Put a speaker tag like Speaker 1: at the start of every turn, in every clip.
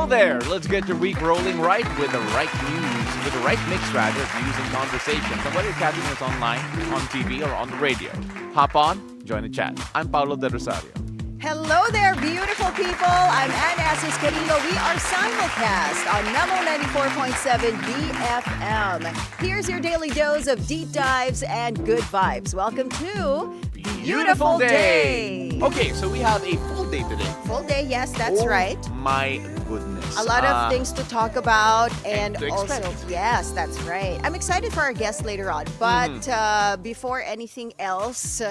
Speaker 1: Hello there! Let's get your week rolling right with the right news, with the right mix rather of news and conversations. And whether you're catching us online, on TV, or on the radio, hop on, join the chat. I'm Paolo de Rosario.
Speaker 2: Hello there, beautiful people. I'm Asis-Carilo. We are simulcast on Memo 94.7 BFM. Here's your daily dose of deep dives and good vibes. Welcome to Beautiful Day.
Speaker 1: Okay, so we have a full day today.
Speaker 2: Full day, yes, that's right.
Speaker 1: My goodness.
Speaker 2: A lot of things to talk about and
Speaker 1: to
Speaker 2: also,
Speaker 1: expect.
Speaker 2: yes, that's right. I'm excited for our guest later on. But before anything else,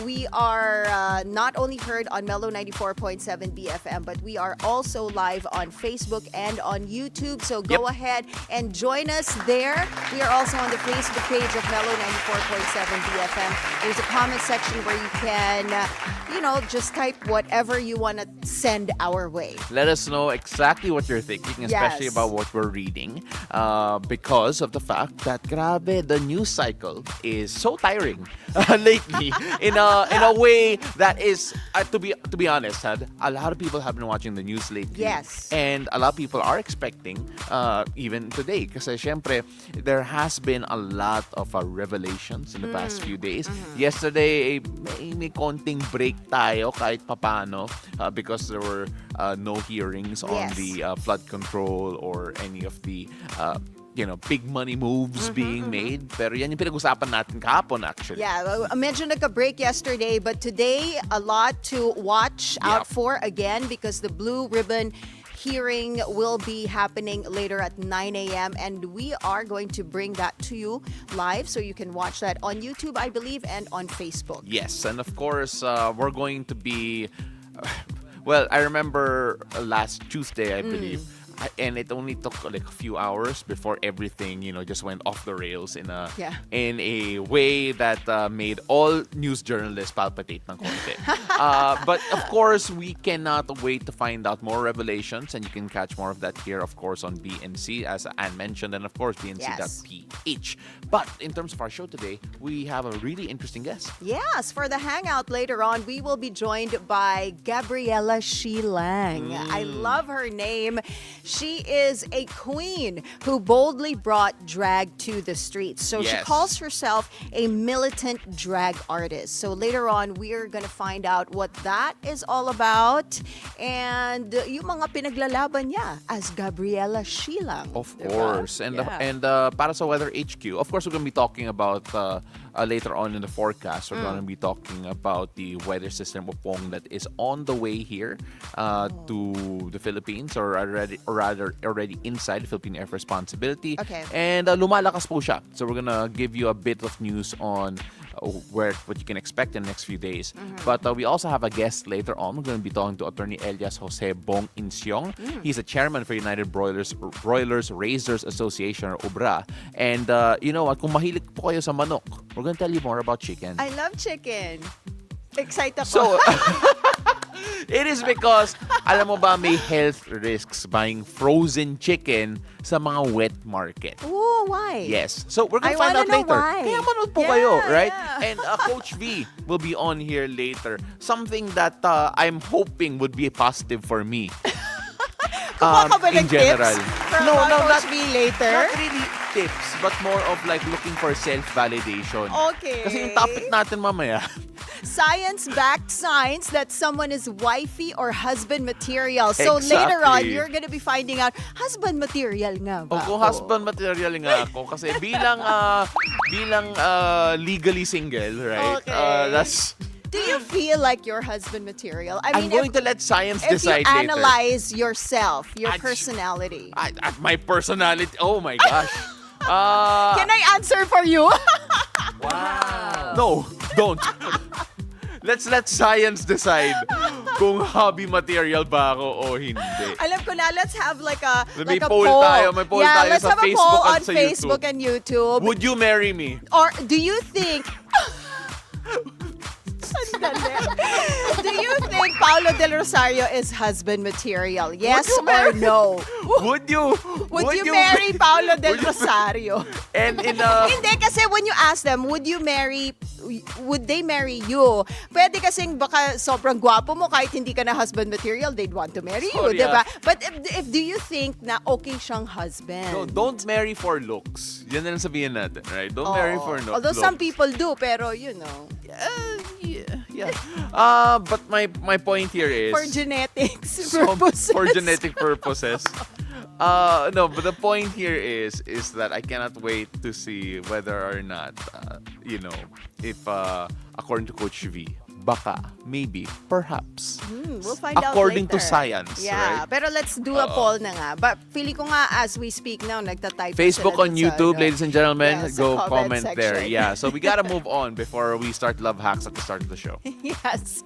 Speaker 2: we are not only heard on Mellow 94.7 BFM, but we are also live on Facebook and on YouTube. So go ahead and join us there. We are also on the Facebook page of Mellow 94.7 BFM. There's a comment section where you can, just type whatever you want to send our way.
Speaker 1: Let us know exactly what you're thinking, especially about what we're reading, because of the fact that grabe, the news cycle is so tiring lately. In a way that is, to be honest, a lot of people have been watching the news lately.
Speaker 2: Yes.
Speaker 1: And a lot of people are expecting, even today, kasi syempre, there has been a lot of revelations in the past few days. Yesterday, may konting break tayo kahit papano because there were no hearings on the flood control or any of the big money moves being made. Pero yan yung pinag-usapan natin kahapon actually.
Speaker 2: Yeah, medyo nagka-break yesterday, but today a lot to watch out for again because the Blue Ribbon hearing will be happening later at 9 a.m. and we are going to bring that to you live so you can watch that on YouTube, I believe, and on Facebook.
Speaker 1: Yes, and of course, we're going to be... Well, I remember last Tuesday, I believe, and it only took like a few hours before everything, just went off the rails in a way that made all news journalists palpitate ng konti. But of course, we cannot wait to find out more revelations, and you can catch more of that here, of course, on BNC, as Anne mentioned, and of course, BNC.ph. But in terms of our show today, we have a really interesting guest.
Speaker 2: Yes, for the hangout later on, we will be joined by Gabriella She Lang. I love her name. She is a queen who boldly brought drag to the streets. So she calls herself a militant drag artist. So later on, we're going to find out what that is all about and yung mga pinaglalaban niya as Gabriella She Lang.
Speaker 1: Of course. And para sa Weather HQ, of course, we're going to be talking about later on in the forecast. We're going to be talking about the weather system Upong that is on the way here to the Philippines or already inside the Philippine Air Responsibility.
Speaker 2: Okay.
Speaker 1: And lumalakas po siya. So we're gonna give you a bit of news on what you can expect in the next few days. But we also have a guest later on. We're going to be talking to Attorney Elias Jose Bong Insyong. He's a chairman for United Broilers Raisers Association or UBRA. And you know what? Kung mahilig po kayo sa manok, we're going to tell you more about chicken.
Speaker 2: I love chicken. Excited ako.
Speaker 1: So, it is because, alam mo ba, may health risks buying frozen chicken sa mga wet market.
Speaker 2: Oh, why?
Speaker 1: Yes. So, we're gonna
Speaker 2: I
Speaker 1: find out
Speaker 2: wanna know
Speaker 1: later.
Speaker 2: why.
Speaker 1: Kaya manood po kayo, right?
Speaker 2: Yeah.
Speaker 1: And Coach V will be on here later. Something that I'm hoping would be positive for me.
Speaker 2: Kumuha ka ba
Speaker 1: in
Speaker 2: ng
Speaker 1: general.
Speaker 2: tips from Coach V later?
Speaker 1: Not really tips, but more of like looking for self-validation.
Speaker 2: Okay.
Speaker 1: Kasi yung topic natin mamaya,
Speaker 2: science-backed signs that someone is wifey or husband material. So
Speaker 1: Exactly.
Speaker 2: later on, you're gonna be finding out, husband material nga ba
Speaker 1: kung
Speaker 2: ako?
Speaker 1: husband material nga ako kasi bilang legally single, right?
Speaker 2: Okay.
Speaker 1: That's
Speaker 2: Do you feel like you're husband material? I
Speaker 1: I'm
Speaker 2: mean,
Speaker 1: going to let science
Speaker 2: if you
Speaker 1: decide later.
Speaker 2: analyze yourself, your
Speaker 1: I-
Speaker 2: personality.
Speaker 1: My personality, oh my gosh.
Speaker 2: Can I answer for you?
Speaker 1: Wow. No, don't. Let's let science decide kung hobby material ba ako o hindi.
Speaker 2: Alam ko na, let's have like a
Speaker 1: May
Speaker 2: like a
Speaker 1: poll
Speaker 2: poll.
Speaker 1: tayo, may poll tayo
Speaker 2: let's
Speaker 1: sa
Speaker 2: have a
Speaker 1: Facebook
Speaker 2: poll
Speaker 1: at
Speaker 2: on
Speaker 1: sa
Speaker 2: Facebook
Speaker 1: YouTube.
Speaker 2: and YouTube.
Speaker 1: Would you marry me?
Speaker 2: Or do you think Sandali. Do you think Paolo Del Rosario is husband material? Yes
Speaker 1: you
Speaker 2: or
Speaker 1: marry-
Speaker 2: no?
Speaker 1: Would you
Speaker 2: Marry Paolo Del Rosario?
Speaker 1: And in
Speaker 2: Hindi, kasi when you ask them, would you marry would they marry you? Pwede kasing baka sobrang gwapo mo kahit hindi ka na husband material, they'd want to marry you,
Speaker 1: Sorry,
Speaker 2: diba? But if do you think na okay siyang husband?
Speaker 1: No, don't marry for looks. Yan na lang sabihin natin, right? Don't marry for
Speaker 2: Although
Speaker 1: looks.
Speaker 2: some people do, pero you know.
Speaker 1: Yeah. But my point here is
Speaker 2: For genetics purposes.
Speaker 1: For genetic purposes. No, but the point here is that I cannot wait to see whether or not, if according to Coach V, baka, maybe, perhaps.
Speaker 2: We'll find out
Speaker 1: according to
Speaker 2: later.
Speaker 1: science,
Speaker 2: Yeah,
Speaker 1: right?
Speaker 2: pero let's do a poll na nga. But feeling ko nga as we speak now, nagtatype
Speaker 1: Facebook
Speaker 2: sila
Speaker 1: on
Speaker 2: dun sa,
Speaker 1: YouTube, ladies and gentlemen,
Speaker 2: sa
Speaker 1: go comment there.
Speaker 2: section.
Speaker 1: Yeah, so we gotta move on before we start love hacks at the start of the show.
Speaker 2: Yes.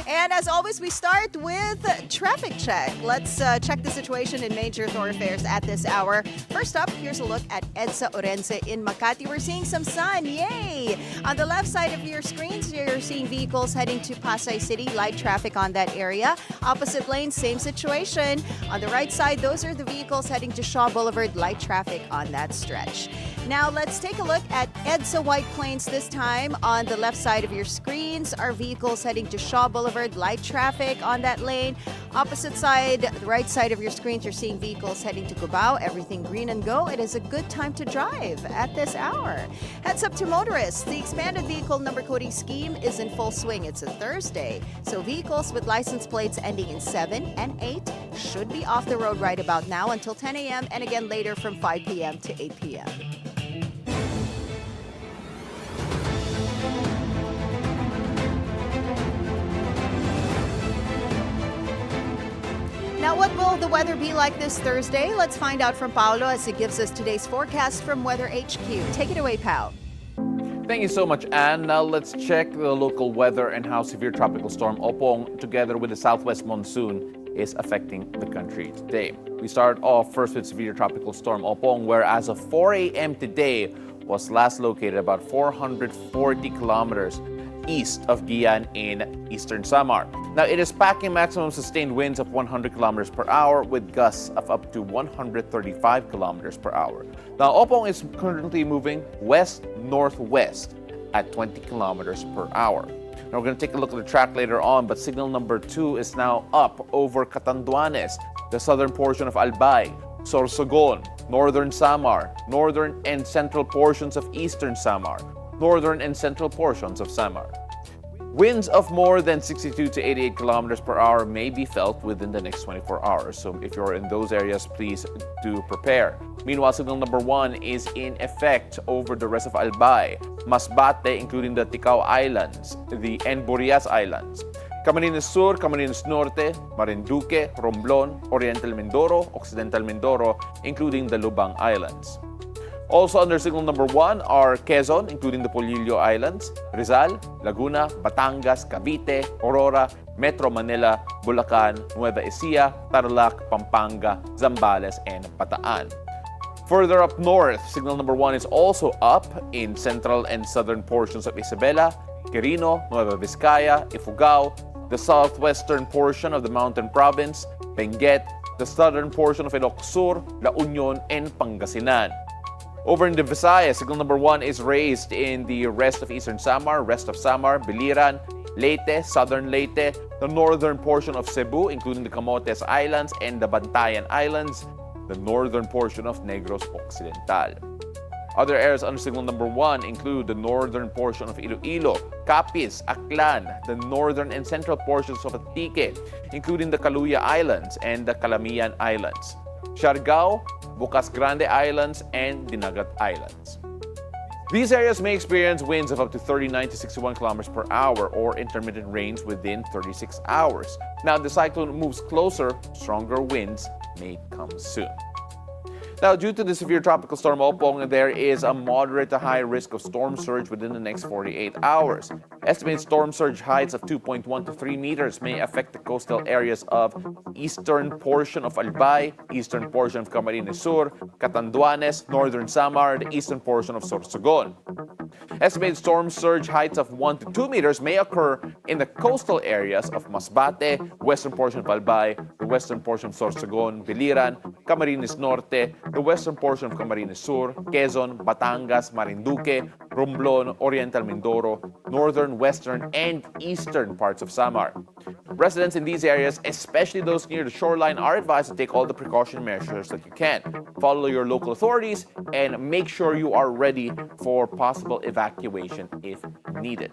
Speaker 2: And as always, we start with traffic check. Let's check the situation in major thoroughfares at this hour. First up, here's a look at EDSA Orense in Makati. We're seeing some sun. Yay! On the left side of your screens, you're seeing vehicles heading to Pasay City. Light traffic on that area. Opposite lane, same situation. On the right side, those are the vehicles heading to Shaw Boulevard. Light traffic on that stretch. Now, let's take a look at EDSA White Plains this time. On the left side of your screens are vehicles heading to Shaw Boulevard. Light traffic on that lane. Opposite side, the right side of your screens, you're seeing vehicles heading to Cubao. Everything green and go. It is a good time to drive at this hour. Heads up to motorists. The expanded vehicle number coding scheme is in full swing. It's a Thursday. So vehicles with license plates ending in 7 and 8 should be off the road right about now until 10 a.m. and again later from 5 p.m. to 8 p.m. Now, what will the weather be like this Thursday? Let's find out from Paolo as he gives us today's forecast from Weather HQ. Take it away, Pao.
Speaker 1: Thank you so much, Anne. Now let's check the local weather and how severe tropical storm Opong, together with the southwest monsoon, is affecting the country today. We start off first with severe tropical storm Opong, where as of 4 a.m. today was last located about 440 kilometers east of Guian in eastern Samar. Now, it is packing maximum sustained winds of 100 kilometers per hour with gusts of up to 135 kilometers per hour. Now, Opong is currently moving west-northwest at 20 kilometers per hour. Now, we're going to take a look at the track later on, but signal number 2 is now up over Catanduanes, the southern portion of Albay, Sorsogon, northern Samar, northern and central portions of eastern Samar, northern and central portions of Samar. Winds of more than 62 to 88 kilometers per hour may be felt within the next 24 hours. So if you're in those areas, please do prepare. Meanwhile, signal number 1 is in effect over the rest of Albay, Masbate, including the Ticao Islands, the Burias Islands, Camarines Sur, Camarines Norte, Marinduque, Romblon, Oriental Mindoro, Occidental Mindoro, including the Lubang Islands. Also under signal number 1 are Quezon, including the Polillo Islands, Rizal, Laguna, Batangas, Cavite, Aurora, Metro Manila, Bulacan, Nueva Ecija, Tarlac, Pampanga, Zambales, and Bataan. Further up north, signal number 1 is also up in central and southern portions of Isabela, Quirino, Nueva Vizcaya, Ifugao, the southwestern portion of the Mountain Province, Benguet, the southern portion of Ilocos Sur, La Union, and Pangasinan. Over in the Visayas, signal number 1 is raised in the rest of eastern Samar, rest of Samar, Biliran, Leyte, southern Leyte, the northern portion of Cebu, including the Camotes Islands and the Bantayan Islands, the northern portion of Negros Occidental. Other areas under signal number 1 include the northern portion of Iloilo, Capiz, Aklan, the northern and central portions of Antique, including the Caluya Islands and the Calamian Islands, Siargao, Bocas Grande Islands, and Dinagat Islands. These areas may experience winds of up to 39 to 61 kilometers per hour or intermittent rains within 36 hours. Now, the cyclone moves closer, stronger winds may come soon. Now, due to the severe tropical storm Opong, there is a moderate to high risk of storm surge within the next 48 hours. Estimated storm surge heights of 2.1 to 3 meters may affect the coastal areas of eastern portion of Albay, eastern portion of Camarines Sur, Catanduanes, northern Samar, the eastern portion of Sorsogon. Estimated storm surge heights of 1 to 2 meters may occur in the coastal areas of Masbate, western portion of Albay, the western portion of Sorsogon, Biliran, Camarines Norte, the western portion of Camarines Sur, Quezon, Batangas, Marinduque, Romblon, Oriental Mindoro, northern, western, and eastern parts of Samar. Residents in these areas, especially those near the shoreline, are advised to take all the precaution measures that you can. Follow your local authorities and make sure you are ready for possible evacuation if needed.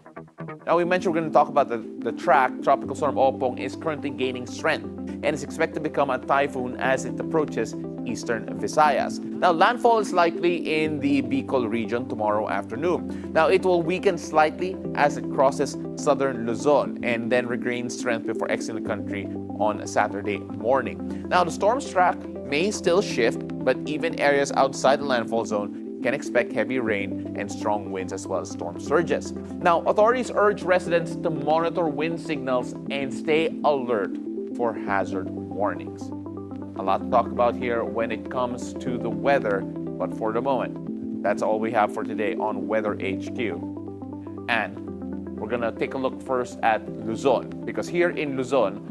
Speaker 1: Now, we mentioned we're going to talk about the track. Tropical Storm Opong is currently gaining strength and is expected to become a typhoon as it approaches eastern Visayas. Now, landfall is likely in the Bicol region tomorrow afternoon. Now, it will weaken slightly as it crosses southern Luzon and then regain strength before exiting the country on Saturday morning. Now, the storm's track may still shift, but even areas outside the landfall zone can expect heavy rain and strong winds as well as storm surges. Now, authorities urge residents to monitor wind signals and stay alert for hazard warnings. A lot to talk about here when it comes to the weather, but for the moment, that's all we have for today on Weather HQ. And we're gonna take a look first at Luzon, because here in Luzon,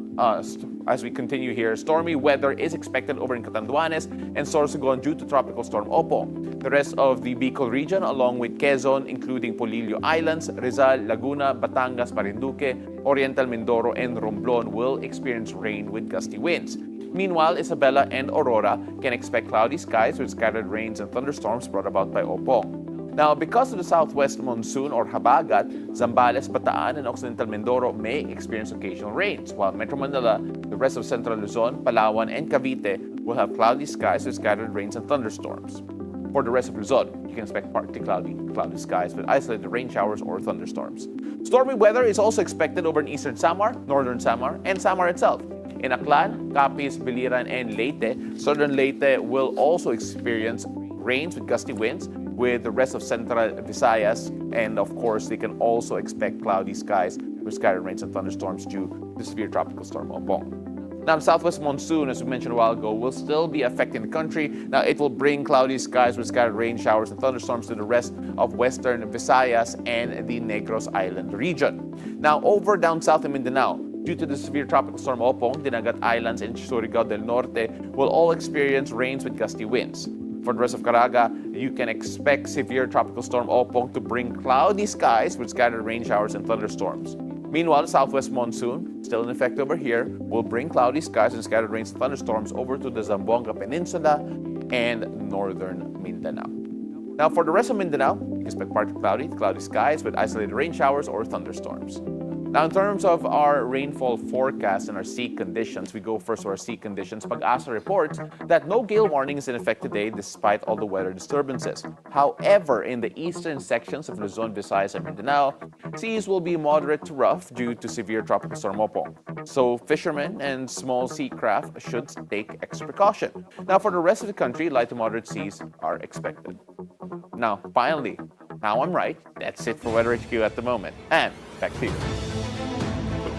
Speaker 1: as we continue here, stormy weather is expected over in Catanduanes and Sorsogon due to Tropical Storm Opong. The rest of the Bicol region, along with Quezon, including Polillo Islands, Rizal, Laguna, Batangas, Marinduque, Oriental Mindoro, and Romblon, will experience rain with gusty winds. Meanwhile, Isabela and Aurora can expect cloudy skies with scattered rains and thunderstorms brought about by Opong. Now, because of the southwest monsoon or habagat, Zambales, Bataan, and Occidental Mindoro may experience occasional rains, while Metro Manila, the rest of Central Luzon, Palawan, and Cavite will have cloudy skies with scattered rains and thunderstorms. For the rest of Luzon, you can expect partly cloudy skies with isolated rain showers or thunderstorms. Stormy weather is also expected over in eastern Samar, northern Samar, and Samar itself. In Aklan, Capiz, Biliran, and Leyte, southern Leyte will also experience rains with gusty winds, with the rest of central Visayas, and of course, they can also expect cloudy skies with scattered rains and thunderstorms due to severe tropical storm Opong. Now, the southwest monsoon, as we mentioned a while ago, will still be affecting the country. Now, it will bring cloudy skies with scattered rain showers and thunderstorms to the rest of western Visayas and the Negros Island region. Now, over down south in Mindanao, due to the severe tropical storm Opong, Dinagat Islands and Surigao del Norte will all experience rains with gusty winds. For the rest of Caraga, you can expect severe tropical storm Opong to bring cloudy skies with scattered rain showers and thunderstorms. Meanwhile, the southwest monsoon, still in effect over here, will bring cloudy skies and scattered rains and thunderstorms over to the Zamboanga Peninsula and northern Mindanao. Now, for the rest of Mindanao, you can expect partly cloudy skies with isolated rain showers or thunderstorms. Now, in terms of our rainfall forecast and our sea conditions, we go first to our sea conditions. Pag-asa reports that no gale warning is in effect today despite all the weather disturbances. However, in the eastern sections of Luzon, Visayas, and Mindanao, seas will be moderate to rough due to severe tropical storm Opong. So fishermen and small sea craft should take extra precaution. Now, for the rest of the country, light to moderate seas are expected. Now, finally, now I'm right. That's it for Weather HQ at the moment. And back to you.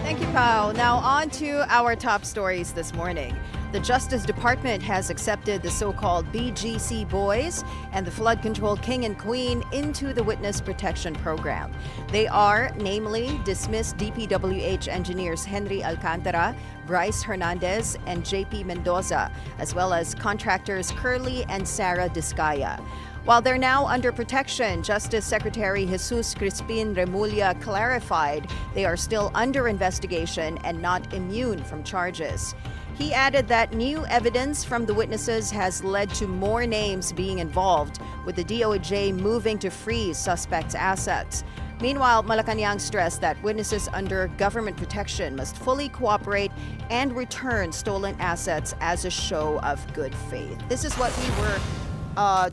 Speaker 2: Thank you, Pao. Now on to our top stories this morning. The Justice Department has accepted the so-called BGC boys and the flood control king and queen into the Witness Protection Program. They are, namely, dismissed DPWH engineers Henry Alcantara, Bryce Hernandez, and JP Mendoza, as well as contractors Curly and Sarah Discaya. While they're now under protection, Justice Secretary Jesus Crispin Remulla clarified they are still under investigation and not immune from charges. He added that new evidence from the witnesses has led to more names being involved, with the DOJ moving to freeze suspects' assets. Meanwhile, Malacanang stressed that witnesses under government protection must fully cooperate and return stolen assets as a show of good faith. This is what we were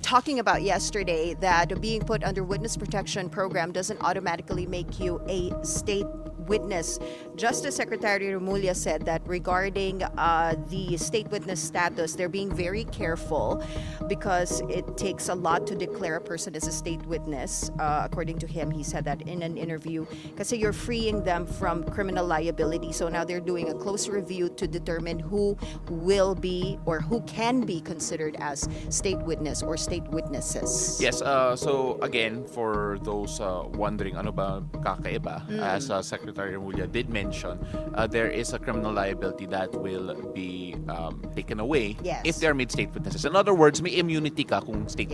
Speaker 2: talking about yesterday, that being put under witness protection program doesn't automatically make you a state witness. Justice Secretary Remulla said that regarding the state witness status, they're being very careful because it takes a lot to declare a person as a state witness. According to him, he said that in an interview, kasi you're freeing them from criminal liability. So now they're doing a close review to determine who will be or who can be considered as state witness or state witnesses.
Speaker 1: Yes, so again, for those wondering ano ba kakaiba, as Secretary Secretary Remulla did mention, there is a criminal liability that will be taken away
Speaker 2: Yes.
Speaker 1: if they are made state witnesses. In other words, may immunity ka kung state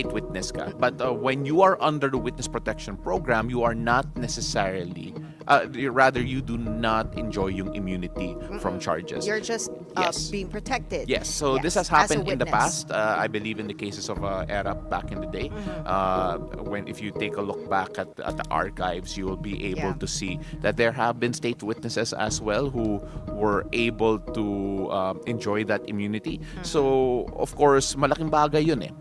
Speaker 1: witness ka. But when you are under the witness protection program, you are not necessarily, rather you do not enjoy yung immunity from charges.
Speaker 2: You're just
Speaker 1: Yes.
Speaker 2: being protected.
Speaker 1: Yes, so
Speaker 2: Yes,
Speaker 1: this has
Speaker 2: as a
Speaker 1: happened in the
Speaker 2: witness.
Speaker 1: past. I believe in the cases of ERAP back in the day. When if you take a look back at the archives, you will be able
Speaker 2: Yeah.
Speaker 1: to see that there have been state witnesses as well who were able to enjoy that immunity. So of course, malaking bagay yun eh.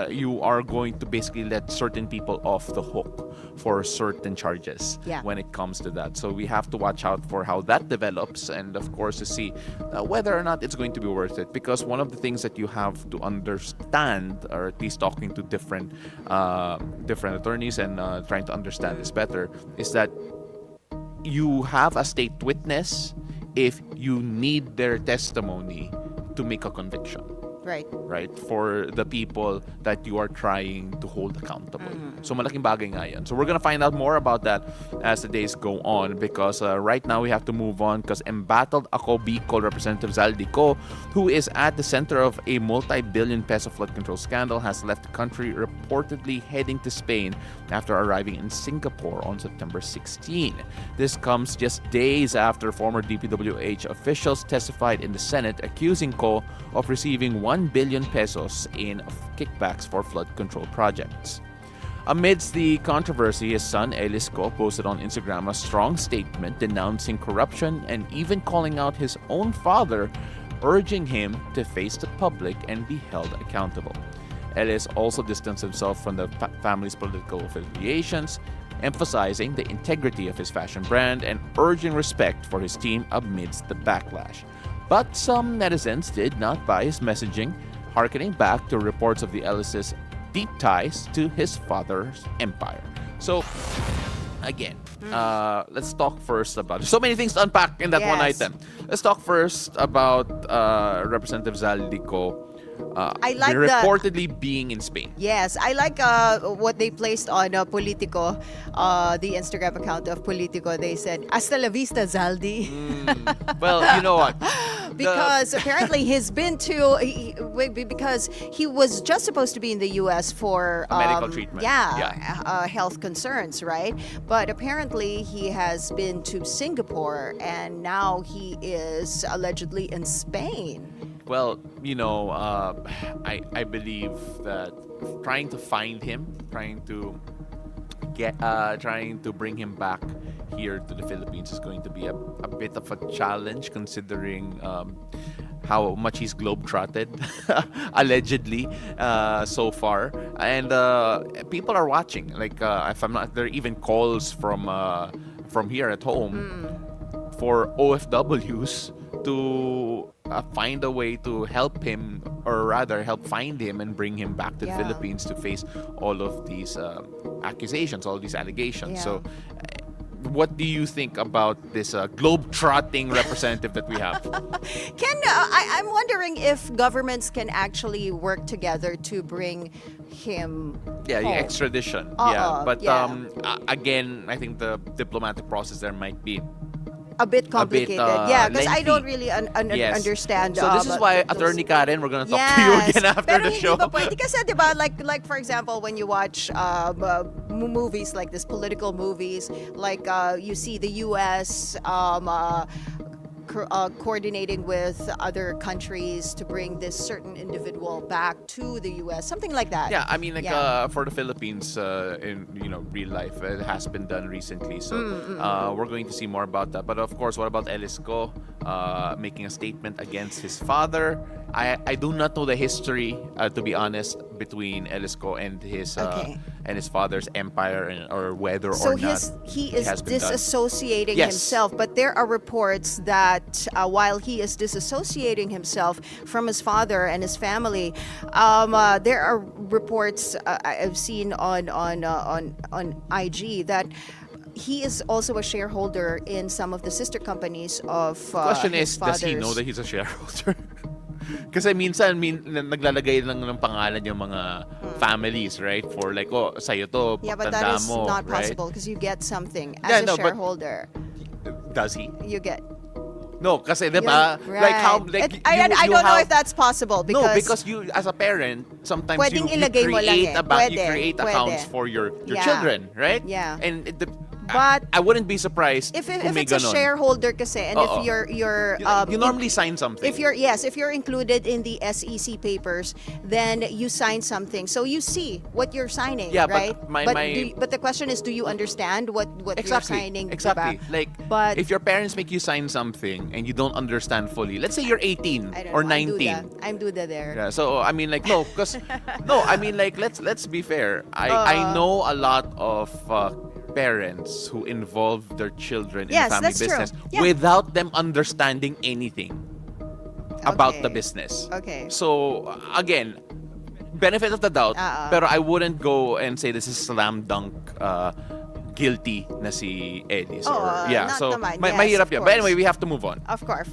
Speaker 1: You are going to basically let certain people off the hook for certain charges
Speaker 2: Yeah.
Speaker 1: when it comes to that. So we have to watch out for how that develops, and of course to see whether or not it's going to be worth it. Because one of the things that you have to understand, or at least talking to different attorneys and trying to understand this better, is that you have a state witness if you need their testimony to make a conviction.
Speaker 2: Right.
Speaker 1: For the people that you are trying to hold accountable. So malaking bagay nga yan. So we're gonna find out more about that as the days go on, because right now we have to move on, because embattled Ako Bicol Representative Zaldico, who is at the center of a multi-billion peso flood control scandal, has left the country, reportedly heading to Spain after arriving in Singapore on September 16. This comes just days after former DPWH officials testified in the Senate accusing Ko of receiving 1 billion pesos in kickbacks for flood control projects. Amidst the controversy, his son Elis Ko posted on Instagram a strong statement denouncing corruption and even calling out his own father, urging him to face the public and be held accountable. Elis also distanced himself from the family's political affiliations, emphasizing the integrity of his fashion brand and urging respect for his team amidst the backlash. But some netizens did not buy his messaging, harkening back to reports of the Ellis' deep ties to his father's empire. So, again, let's talk first about... So many things to unpack in that one
Speaker 2: Yes.
Speaker 1: item. Let's talk first about Representative Zaldico
Speaker 2: I like
Speaker 1: reportedly being in Spain.
Speaker 2: Yes, I like what they placed on Politico, the Instagram account of Politico. They said, "Hasta la vista, Zaldi."
Speaker 1: Well, you know what?
Speaker 2: Because apparently he's been because he was just supposed to be in the U.S. for
Speaker 1: medical treatment.
Speaker 2: Health concerns, right? But apparently he has been to Singapore, and now he is allegedly in Spain.
Speaker 1: Well, you know, I believe that trying to find him, trying to bring him back here to the Philippines is going to be a bit of a challenge, considering how much he's globetrotted allegedly so far, and people are watching. Like if I'm not, there are even calls from here at home for OFWs to find a way to help him, or rather help find him and bring him back to the Philippines to face all of these accusations, all these allegations.
Speaker 2: Yeah.
Speaker 1: So what do you think about this globe-trotting representative that we have?
Speaker 2: I'm wondering if governments can actually work together to bring him
Speaker 1: Yeah,
Speaker 2: home.
Speaker 1: extradition. But again, I think the diplomatic process there might be
Speaker 2: a bit complicated. Because I
Speaker 1: lengthy.
Speaker 2: don't really
Speaker 1: Yes.
Speaker 2: understand.
Speaker 1: So this is why,
Speaker 2: those-
Speaker 1: Attorney Karen, we're gonna talk to you again after
Speaker 2: Pero
Speaker 1: the
Speaker 2: hindi
Speaker 1: show.
Speaker 2: ba pwede kasi, diba, like for example, when you watch movies like this, political movies, like you see the U.S. Coordinating with other countries to bring this certain individual back to the U.S., something like that.
Speaker 1: Yeah, I mean, like for the Philippines, in real life, it has been done recently. So we're going to see more about that. But of course, what about Elis Ko making a statement against his father? I do not know the history, to be honest, between Elis Ko and his father's empire, or whether
Speaker 2: So
Speaker 1: or not
Speaker 2: he
Speaker 1: it
Speaker 2: is
Speaker 1: has been done.
Speaker 2: disassociating
Speaker 1: Yes.
Speaker 2: himself, but there are reports that while he is disassociating himself from his father and his family, there are reports I've seen on IG that he is also a shareholder in some of the sister companies of
Speaker 1: The question
Speaker 2: his
Speaker 1: is, does he
Speaker 2: father's.
Speaker 1: know that he's a shareholder? Kasi minsan naglalagay lang ng pangalan yung mga families, right? For like, oh, sa'yo to,
Speaker 2: Yeah, but
Speaker 1: tanda
Speaker 2: that is
Speaker 1: mo,
Speaker 2: not
Speaker 1: right?
Speaker 2: possible because you get something
Speaker 1: Yeah,
Speaker 2: as
Speaker 1: no,
Speaker 2: a
Speaker 1: but-
Speaker 2: shareholder.
Speaker 1: Does he?
Speaker 2: You get.
Speaker 1: No, kasi diba,
Speaker 2: Right.
Speaker 1: like how, like
Speaker 2: I
Speaker 1: you
Speaker 2: don't know
Speaker 1: have-
Speaker 2: if that's possible because,
Speaker 1: no, because you as a parent, sometimes
Speaker 2: Pwedeng
Speaker 1: you
Speaker 2: ilagay mo lang
Speaker 1: create
Speaker 2: eh.
Speaker 1: you create accounts
Speaker 2: Pwede.
Speaker 1: for your
Speaker 2: Yeah.
Speaker 1: children, right?
Speaker 2: Yeah.
Speaker 1: And
Speaker 2: But
Speaker 1: I wouldn't be surprised
Speaker 2: if
Speaker 1: kung may
Speaker 2: it's a
Speaker 1: ganon.
Speaker 2: shareholder kasi and
Speaker 1: Oo.
Speaker 2: if you're
Speaker 1: You normally sign something.
Speaker 2: if you're included in the SEC papers, then you sign something. So you see what you're signing,
Speaker 1: Yeah, but
Speaker 2: right?
Speaker 1: my-
Speaker 2: but the question is, do you understand what
Speaker 1: Exactly.
Speaker 2: you're signing?
Speaker 1: Exactly.
Speaker 2: diba?
Speaker 1: Like,
Speaker 2: But-
Speaker 1: if your parents make you sign something and you don't understand fully, let's say you're 18
Speaker 2: I don't
Speaker 1: or
Speaker 2: know,
Speaker 1: 19.
Speaker 2: I'm Duda there.
Speaker 1: Yeah, so I mean, like, no, because no, I mean, like, let's be fair. I know a lot of parents who involve their children in
Speaker 2: Yes,
Speaker 1: the family
Speaker 2: that's true.
Speaker 1: business
Speaker 2: Yeah.
Speaker 1: without them understanding anything about
Speaker 2: Okay.
Speaker 1: the business.
Speaker 2: Okay.
Speaker 1: So again, benefit of the doubt,
Speaker 2: Uh-uh.
Speaker 1: pero I wouldn't go and say this is slam dunk guilty na si Edis.
Speaker 2: not
Speaker 1: so
Speaker 2: naman.
Speaker 1: mahirap
Speaker 2: Yes,
Speaker 1: yan.
Speaker 2: of
Speaker 1: But anyway,
Speaker 2: course.
Speaker 1: we have to move on.
Speaker 2: Of course.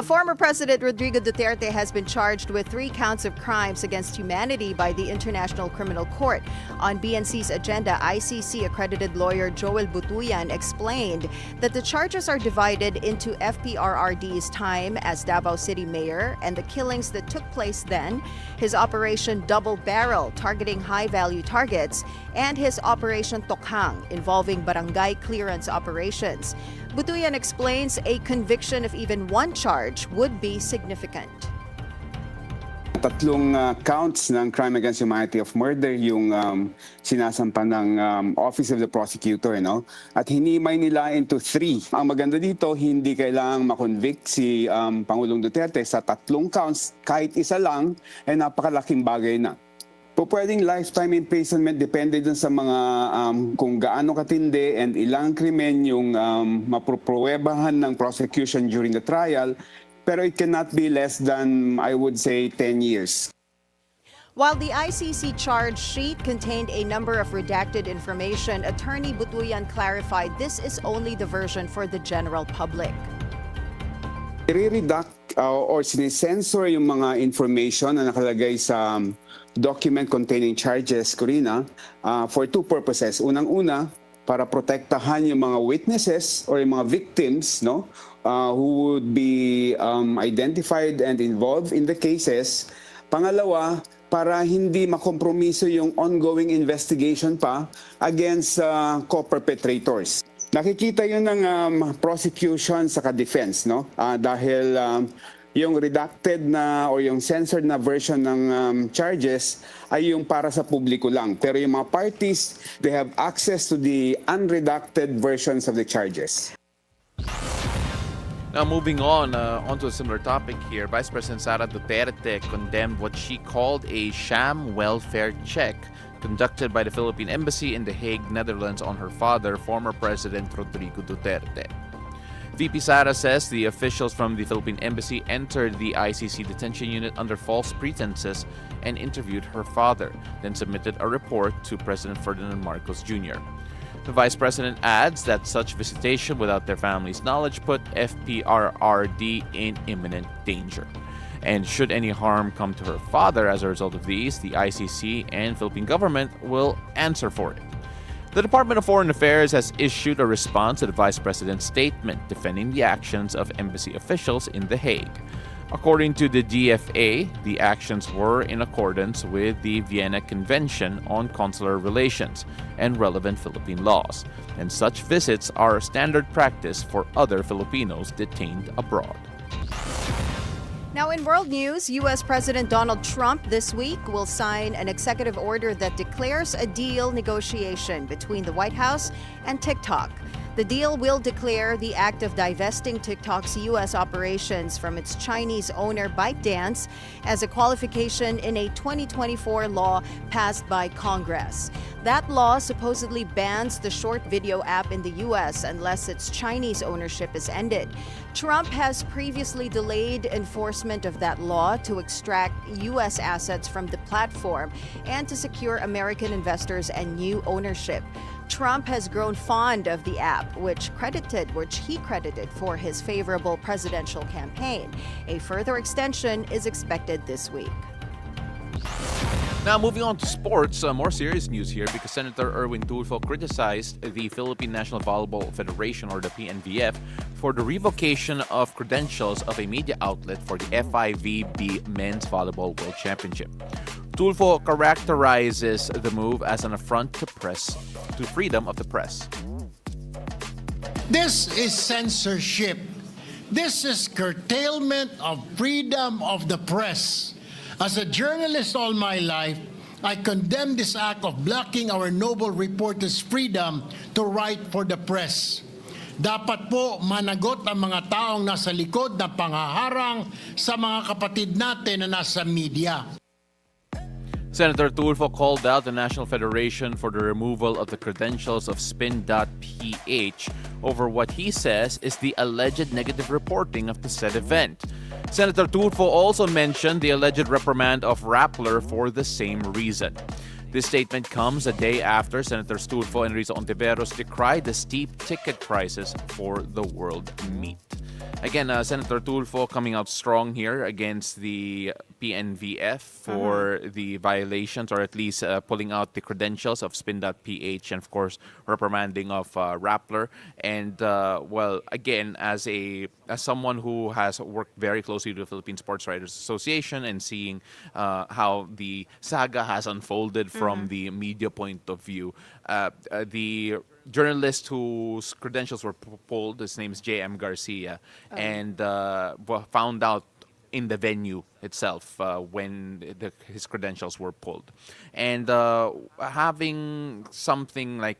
Speaker 2: Former President Rodrigo Duterte has been charged with 3 counts of crimes against humanity by the International Criminal Court. On BNC's agenda, ICC-accredited lawyer Joel Butuyan explained that the charges are divided into FPRRD's time as Davao City Mayor and the killings that took place then, his Operation Double Barrel, targeting high-value targets, and his Operation Tokhang, involving barangay clearance operations. Butuyan explains a conviction of even one charge would be significant.
Speaker 3: Tatlong counts ng crime against humanity of murder yung sinasampa ng Office of the Prosecutor, no? At hinimay nila into 3. Ang maganda dito, hindi kailangang makonvict si Pangulong Duterte sa 3 counts, kahit isa lang, ay napakalaking bagay na. Po pwedeng lifetime imprisonment, depende dun sa mga kung gaano katindi and ilang krimen yung mapropruwebahan ng prosecution during the trial. Pero it cannot be less than, I would say, 10 years.
Speaker 2: While the ICC charge sheet contained a number of redacted information, Attorney Butuyan clarified this is only the version for the general public.
Speaker 3: I-redact or sinisensor yung mga information na nakalagay sa document containing charges, Corina, for 2 purposes. Unang-una, para protektahan yung mga witnesses or yung mga victims, no, who would be identified and involved in the cases. Pangalawa, para hindi makompromiso yung ongoing investigation pa against co-perpetrators. Nakikita yun ng prosecution sa defense, no? Dahil yung redacted na o yung censored na version ng charges ay yung para sa publiko lang. Pero yung mga parties, they have access to the unredacted versions of the charges.
Speaker 1: Now, moving on onto a similar topic here, Vice President Sara Duterte condemned what she called a sham welfare check conducted by the Philippine Embassy in The Hague, Netherlands, on her father, former President Rodrigo Duterte. VP Sara says the officials from the Philippine Embassy entered the ICC detention unit under false pretenses and interviewed her father, then submitted a report to President Ferdinand Marcos Jr. The Vice President adds that such visitation without their family's knowledge put FPRRD in imminent danger. And should any harm come to her father as a result of these, the ICC and Philippine government will answer for it. The Department of Foreign Affairs has issued a response to the Vice President's statement defending the actions of embassy officials in The Hague. According to the DFA, the actions were in accordance with the Vienna Convention on Consular Relations and relevant Philippine laws, and such visits are standard practice for other Filipinos detained abroad.
Speaker 2: Now, in world news, U.S. President Donald Trump this week will sign an executive order that declares a deal negotiation between the White House and TikTok. The deal will declare the act of divesting TikTok's U.S. operations from its Chinese owner ByteDance as a qualification in a 2024 law passed by Congress. That law supposedly bans the short video app in the U.S. unless its Chinese ownership is ended. Trump has previously delayed enforcement of that law to extract U.S. assets from the platform and to secure American investors and new ownership. Trump has grown fond of the app, which he credited for his favorable presidential campaign. A further extension is expected this week.
Speaker 1: Now, moving on to sports, more serious news here because Senator Erwin Tulfo criticized the Philippine National Volleyball Federation, or the PNVF, for the revocation of credentials of a media outlet for the FIVB Men's Volleyball World Championship. Tulfo characterizes the move as an affront to freedom of the press.
Speaker 4: This is censorship. This is curtailment of freedom of the press. As a journalist all my life, I condemn this act of blocking our noble reporters' freedom to write for the press. Dapat po managot ang mga taong nasa likod na panghaharang sa mga kapatid natin na nasa media.
Speaker 1: Senator Tulfo called out the National Federation for the removal of the credentials of spin.ph over what he says is the alleged negative reporting of the said event. Senator Tulfo also mentioned the alleged reprimand of Rappler for the same reason. This statement comes a day after Senators Tulfo and Rizzo Ontiveros decried the steep ticket prices for the World Meet. Again, Senator Tulfo coming out strong here against the PNVF for the violations, or at least pulling out the credentials of spin.ph, and of course reprimanding of Rappler. And well, again, as someone who has worked very closely with the Philippine Sports Writers Association and seeing how the saga has unfolded from the media point of view, the journalist whose credentials were pulled, his name is J.M. Garcia, and found out in the venue itself when his credentials were pulled. And having something like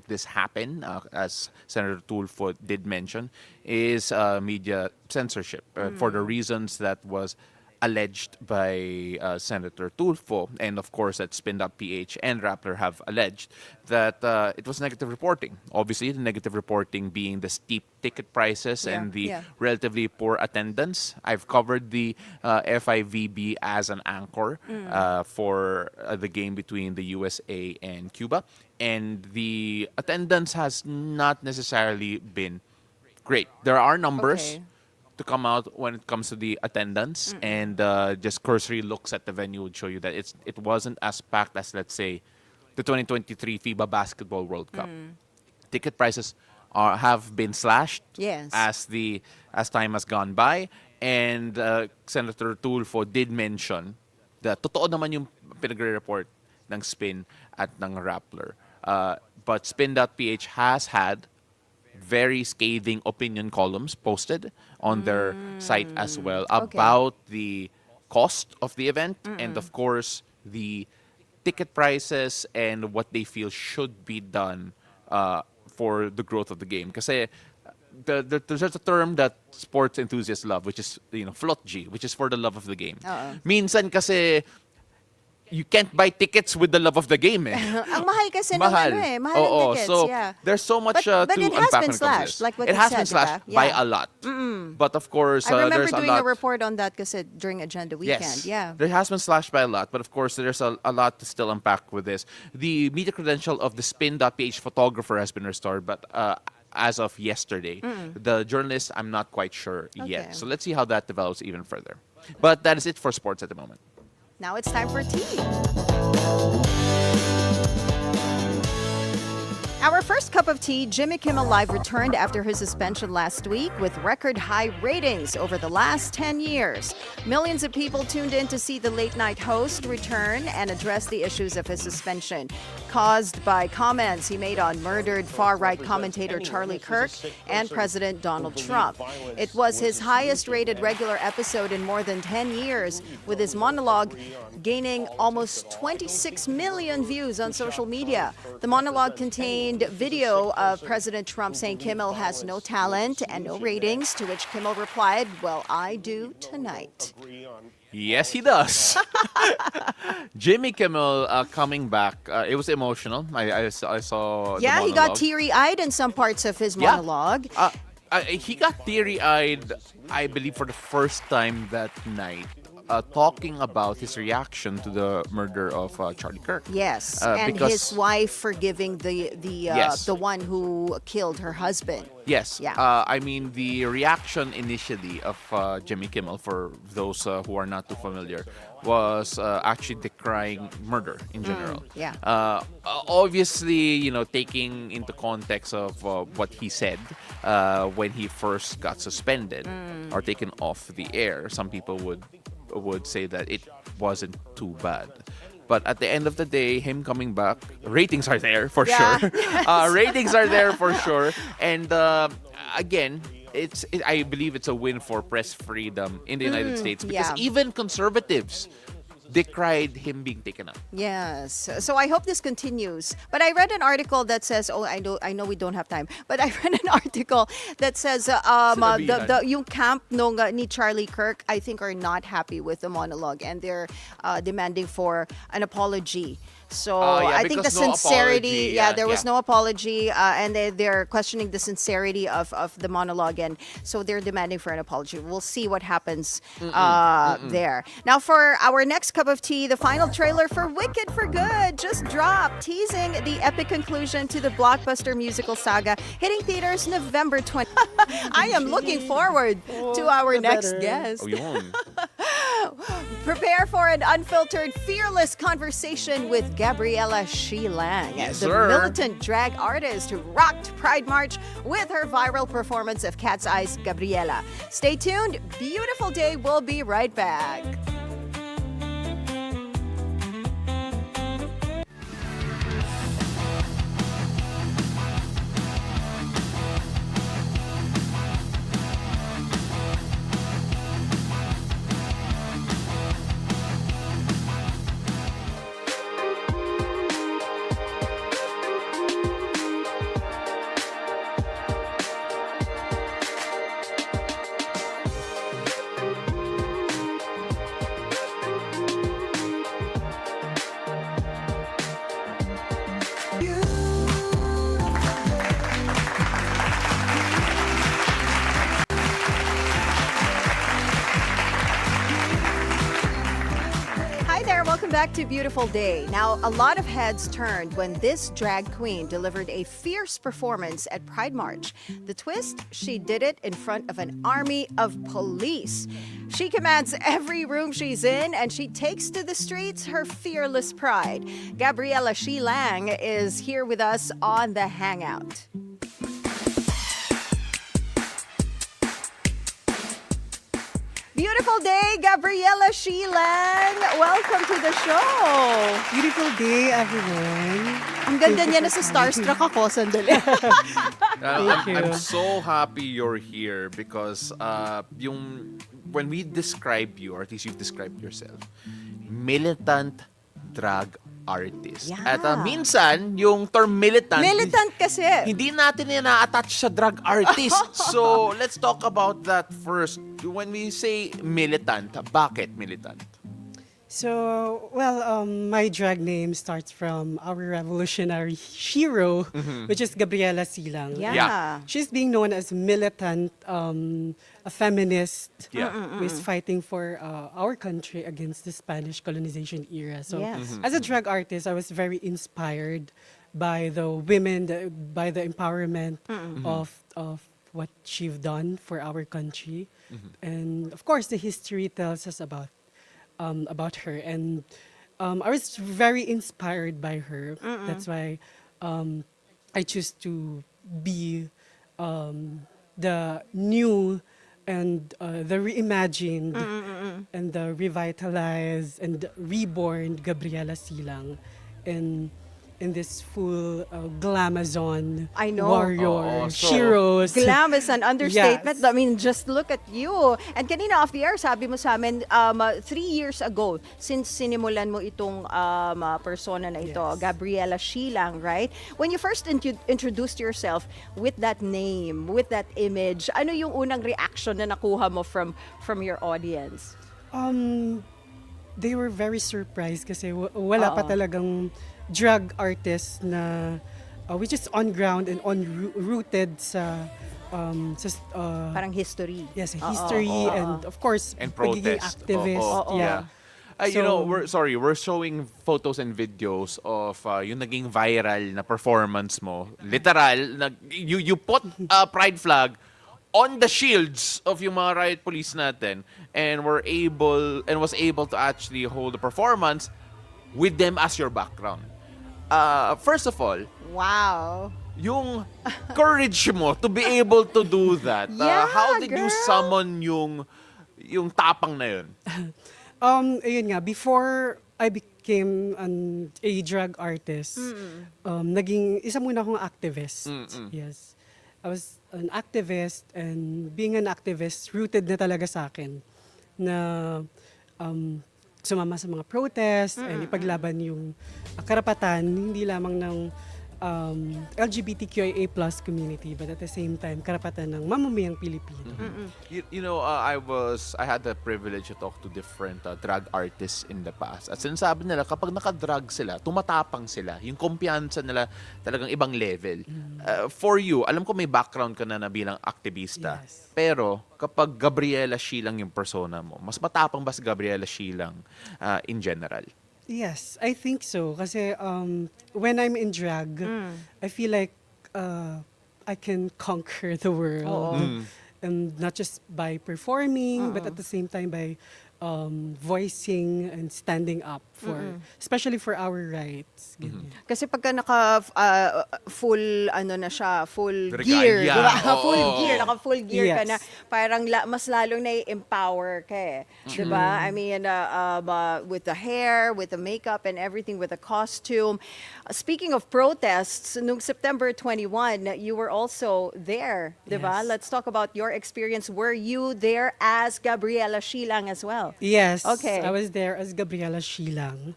Speaker 1: this happen, as Senator Tulfo did mention, is media censorship for the reasons that was alleged by Senator Tulfo, and of course that Spin.ph and Rappler have alleged that it was negative reporting. Obviously, the negative reporting being the steep ticket prices and the relatively poor attendance. I've covered the FIVB as an anchor for the game between the USA and Cuba, and the attendance has not necessarily been great. There are numbers to come out when it comes to the attendance, and just cursory looks at the venue would show you that it wasn't as packed as, let's say, the 2023 FIBA Basketball World Cup. Ticket prices have been slashed as time has gone by, and Senator Tulfo did mention that totoo naman yung pinagre-report ng Spin at ng Rappler. But Spin.ph has had very scathing opinion columns posted on their site as well about the cost of the event and, of course, the ticket prices and what they feel should be done for the growth of the game. Kasi there's a term that sports enthusiasts love, which is, flotgy, which is for the love of the game. Minsan kasi you can't buy tickets with the love of the game.
Speaker 2: Ang mahal kasi mahal ng tickets.
Speaker 1: So there's so much to
Speaker 2: but it has
Speaker 1: unpack
Speaker 2: been slashed, like what
Speaker 1: it
Speaker 2: you
Speaker 1: has
Speaker 2: said,
Speaker 1: been slashed by a lot. But of course,
Speaker 2: I remember
Speaker 1: there's
Speaker 2: doing
Speaker 1: a lot.
Speaker 2: a report on that kasi during Agenda Weekend.
Speaker 1: Yes, there has been slashed by a lot, but of course there's a lot to still unpack with this. The media credential of the Spin.ph photographer has been restored, but as of yesterday, the journalist, I'm not quite sure yet. So let's see how that develops even further. But that is it for sports at the moment.
Speaker 2: Now it's time for tea. Our first cup of tea, Jimmy Kimmel Live returned after his suspension last week with record high ratings over the last 10 years. Millions of people tuned in to see the late night host return and address the issues of his suspension, caused by comments he made on murdered far-right commentator Charlie Kirk and President Donald Trump. It was his highest rated regular episode in more than 10 years, with his monologue gaining almost 26 million views on social media. The monologue contained video of President Trump saying Kimmel has no talent and no ratings, to which Kimmel replied, "Well, I do tonight."
Speaker 1: Yes, he does. Jimmy Kimmel coming back. It was emotional. I saw.
Speaker 2: Yeah,
Speaker 1: the
Speaker 2: he got teary-eyed in some parts of his monologue.
Speaker 1: He got teary-eyed, I believe, for the first time that night talking about his reaction to the murder of Charlie Kirk.
Speaker 2: Yes, and
Speaker 1: because-
Speaker 2: his wife forgiving
Speaker 1: Yes.
Speaker 2: the one who killed her husband.
Speaker 1: Yes.
Speaker 2: Yeah.
Speaker 1: I mean, the reaction initially of Jimmy Kimmel, for those who are not too familiar, was actually decrying murder in general.
Speaker 2: yeah.
Speaker 1: Obviously, taking into context of what he said when he first got suspended or taken off the air, some people would say that it wasn't too bad. But at the end of the day, him coming back, ratings are there for
Speaker 2: Yeah.
Speaker 1: sure. Ratings are there for sure. And again, I believe it's a win for press freedom in the United States, because
Speaker 2: yeah.
Speaker 1: even conservatives decried him being taken out.
Speaker 2: Yes. So I hope this continues. But I read an article that says, I know we don't have time, but I read an article that says yung camp nung ni Charlie Kirk, I think, are not happy with the monologue, and they're demanding for an apology. So I think the
Speaker 1: because no
Speaker 2: sincerity,
Speaker 1: apology,
Speaker 2: there was
Speaker 1: yeah.
Speaker 2: no apology, and they're questioning the sincerity of the monologue, and so they're demanding for an apology. We'll see what happens there. Now, for our next cup of tea, the final trailer for Wicked for Good just dropped, teasing the epic conclusion to the blockbuster musical saga, hitting theaters November 20. I am looking forward to our next guest.
Speaker 1: Oh, yun.
Speaker 2: Prepare for an unfiltered, fearless conversation with Gabriella She Lang,
Speaker 1: Yes,
Speaker 2: the
Speaker 1: sir.
Speaker 2: militant drag artist who rocked Pride March with her viral performance of Katseye's Gabriela. Stay tuned. Beautiful day. We'll be right back. Welcome back to Beautiful Day. Now, a lot of heads turned when this drag queen delivered a fierce performance at Pride March. The twist, she did it in front of an army of police. She commands every room she's in, and she takes to the streets her fearless pride. Gabriela She Lang is here with us on The Hangout. Beautiful day, Gabriella She Lang. Welcome to the show.
Speaker 5: Beautiful day, everyone.
Speaker 2: Ang ganda niya, nasa starstruck ako, sandali.
Speaker 1: I'm so happy you're here because when we describe you, or at least you've described yourself, militant drag artist.
Speaker 2: Yeah.
Speaker 1: At minsan, yung term militant,
Speaker 2: Militant kasi.
Speaker 1: hindi natin yan na-attach sa drag artist. So, let's talk about that first. When we say militant, bakit militant?
Speaker 5: So, well, my drag name starts from our revolutionary hero, which is Gabriela She Lang.
Speaker 2: Yeah.
Speaker 5: She's being known as militant, a feminist
Speaker 1: Yeah.
Speaker 5: who is fighting for our country against the Spanish colonization era. So,
Speaker 2: Yes.
Speaker 5: as a drag artist, I was very inspired by the women, by the empowerment of what she's done for our country, and of course, the history tells us about her, and I was very inspired by her. That's why I choose to be the new and the reimagined and the revitalized and reborn Gabriela She Lang in this full glamazon
Speaker 2: I know.
Speaker 5: warrior.
Speaker 1: Oo, so-
Speaker 5: She rose.
Speaker 2: Glam is an understatement.
Speaker 5: Yes.
Speaker 2: I mean, just look at you. And kanina off the air, sabi mo sa amin, 3 years ago, since sinimulan mo itong persona na ito,
Speaker 5: Yes.
Speaker 2: Gabriela She Lang, right? When you first introduced yourself with that name, with that image, ano yung unang reaction na nakuha mo from your audience?
Speaker 5: They were very surprised kasi wala pa talagang drag artist na which is on ground and rooted sa
Speaker 2: Parang history.
Speaker 5: yes, history and of course
Speaker 1: And
Speaker 5: pagiging
Speaker 1: protest.
Speaker 5: activist.
Speaker 1: Oo.
Speaker 5: Yeah.
Speaker 1: You know,
Speaker 5: So-
Speaker 1: we're showing photos and videos of yung naging viral na performance mo. Literal, you put a pride flag on the shields of yung mga riot police natin and was able to actually hold a performance with them as your background. First of all,
Speaker 2: Wow.
Speaker 1: yung courage mo to be able to do that.
Speaker 2: Yeah,
Speaker 1: How did you
Speaker 2: girl.
Speaker 1: summon yung tapang na yun?
Speaker 5: Ayun nga, before I became a drag artist, naging isa muna akong activist. Yes. I was an activist, and being an activist, rooted na talaga sa akin na sumama sa mga protest and ipaglaban yung karapatan, hindi lamang ng LGBTQIA+ community, but at the same time, karapatan ng mamamayang Pilipino.
Speaker 1: You know, I had the privilege to talk to different drag artists in the past. At sinasabi nila, kapag naka-drag sila, tumatapang sila. Yung kumpiyansa nila talagang ibang level. For you, alam ko may background ka na bilang aktivista.
Speaker 5: Yes.
Speaker 1: Pero kapag Gabriella Sheilang yung persona mo, mas matapang ba si Gabriella Sheilang in general?
Speaker 5: Yes, I think so. Kasi when I'm in drag, I feel like I can conquer the world. And not just by performing, but at the same time by voicing and standing up for, especially for our rights. Ganyan.
Speaker 2: Kasi pagka naka full ano na siya, full gear,
Speaker 1: Regalia.
Speaker 2: di ba?
Speaker 1: Oo.
Speaker 2: Full gear, naka full gear ka
Speaker 5: Yes.
Speaker 2: na, parang mas lalong na-empower ka eh. Di ba? I mean, with the hair, with the makeup and everything, with the costume. Speaking of protests, nung September 21, you were also there, di ba?
Speaker 5: Yes.
Speaker 2: Let's talk about your experience. Were you there as Gabriella Sheilang as well?
Speaker 5: Yes,
Speaker 2: Okay.
Speaker 5: I was there as Gabriela She Lang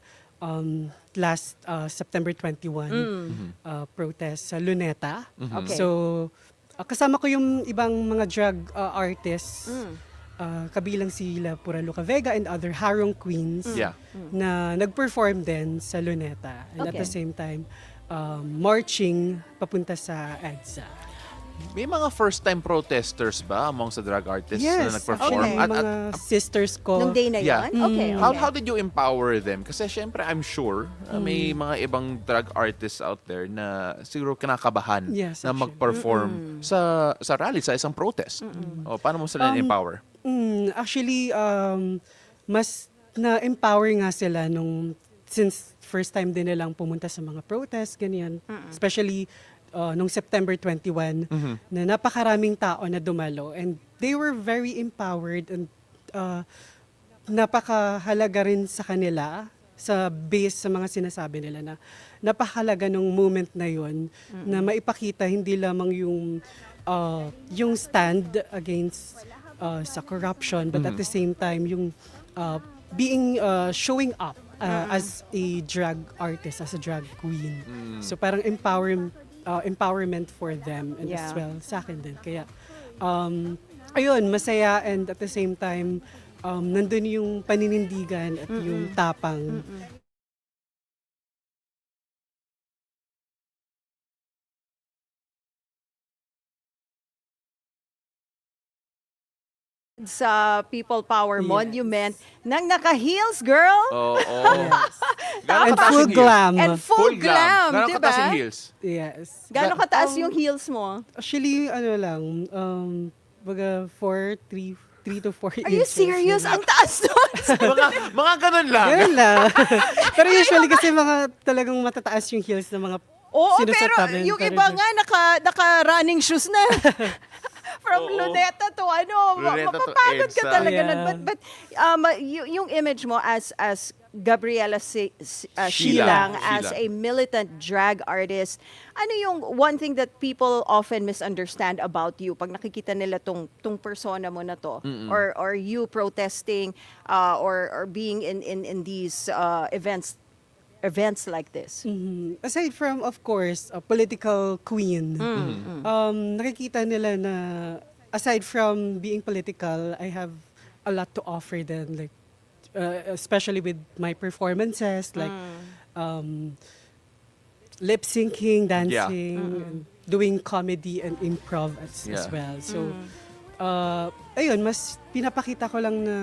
Speaker 5: last September 21 protest sa Luneta.
Speaker 2: Okay.
Speaker 5: So, kasama ko yung ibang mga drag artists, kabilang sila Pura Luca Vega and other Harong Queens
Speaker 1: Yeah.
Speaker 5: na nag-perform din sa Luneta. And at
Speaker 2: Okay.
Speaker 5: the same time, marching papunta sa EDSA.
Speaker 1: May mga first-time protesters ba among sa drag artists na nag-perform?
Speaker 2: Okay.
Speaker 5: Yung mga sisters ko.
Speaker 2: Nung day na
Speaker 1: Yeah.
Speaker 2: yun? Okay, okay.
Speaker 1: How did you empower them? Kasi syempre, I'm sure may mga ibang drag artists out there na siguro kinakabahan
Speaker 5: Yes,
Speaker 1: na
Speaker 5: actually.
Speaker 1: mag-perform sa rally, sa isang protest. O, paano mo sila na-empower?
Speaker 5: Actually, mas na-empower nga sila since first time din nilang pumunta sa mga protest, ganyan. Especially nung September 21, na napakaraming tao na dumalo. And they were very empowered and napakahalaga rin sa kanila sa base sa mga sinasabi nila na napakahalaga nung moment na yon na maipakita hindi lamang yung stand against sa corruption, but at the same time yung showing up as a drag artist, as a drag queen. So parang empowerment for them and as
Speaker 2: Yeah.
Speaker 5: well sa akin din. Kaya ayun, masaya, and at the same time nandun yung paninindigan at yung tapang.
Speaker 2: Sa People Power
Speaker 5: Yes.
Speaker 2: Monument nang naka-heels, girl.
Speaker 1: Oo.
Speaker 5: Yes.
Speaker 1: Gano'ng
Speaker 5: And
Speaker 1: kataas
Speaker 5: full
Speaker 1: yung heels?
Speaker 5: glam.
Speaker 2: And full glam,
Speaker 1: Gano'ng
Speaker 2: di
Speaker 1: kataas
Speaker 2: ba?
Speaker 1: yung heels?
Speaker 5: Yes.
Speaker 2: Gano'ng kataas yung heels mo?
Speaker 5: Actually, ano lang, baga 3 to 4
Speaker 2: Are you serious? Ang taas nun.
Speaker 1: mga ganun lang.
Speaker 5: Ganun lang. Pero usually kasi mga talagang matataas yung heels ng mga
Speaker 2: Oo,
Speaker 5: sinusot
Speaker 2: pero
Speaker 5: namin.
Speaker 2: yung
Speaker 5: Pero
Speaker 2: iba nga naka-running shoes na. From
Speaker 1: Oo.
Speaker 2: Luneta to
Speaker 1: Luneta to
Speaker 2: mapapagod ka
Speaker 1: EDSA.
Speaker 2: talaga.
Speaker 5: Yeah.
Speaker 2: But yung image mo as Gabriella Sheilang,
Speaker 1: Sheilang.
Speaker 2: as a militant drag artist, ano yung one thing that people often misunderstand about you pag nakikita nila tong persona mo na to, or you protesting or being in these events like this?
Speaker 5: aside from, of course, a political queen, nakikita nila na aside from being political, I have a lot to offer them, like especially with my performances, like lip syncing, dancing, and doing comedy and improv as well. So, ayun, mas pinapakita ko lang na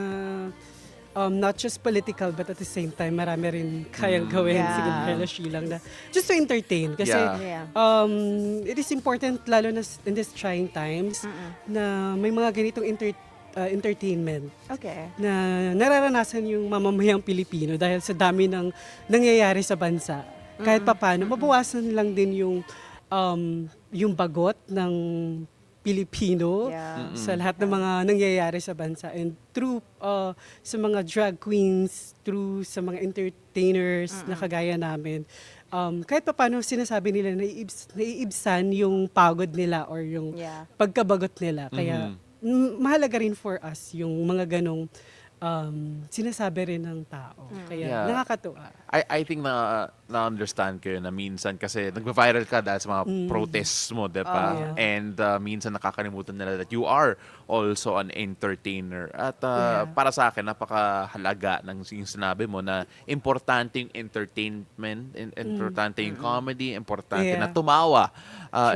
Speaker 5: not just political but at the same time marami rin kayang gawin si Gabriella She Lang na just to entertain kasi it is important lalo na in these trying times na may mga ganitong entertainment na nararanasan yung mamamayang Pilipino dahil sa dami ng nangyayari sa bansa. Kahit papaano mabawasan lang din yung bagot ng Pilipino sa lahat ng mga nangyayari sa bansa, and through sa mga drag queens, through sa mga entertainers na kagaya namin, kahit pa paano sinasabi nila naiibsan yung pagod nila or yung pagkabagot nila. Kaya mahalaga rin for us yung mga ganong sinasabi rin ng tao. Kaya nakakatuwa.
Speaker 1: I think na-understand ko yun na minsan kasi nag-viral ka dahil sa mga protests mo, diba? And minsan nakakalimutan nila that you are also an entertainer. At para sa akin, napakahalaga ng yung sinabi mo na importante yung entertainment, importante yung comedy, importante na tumawa,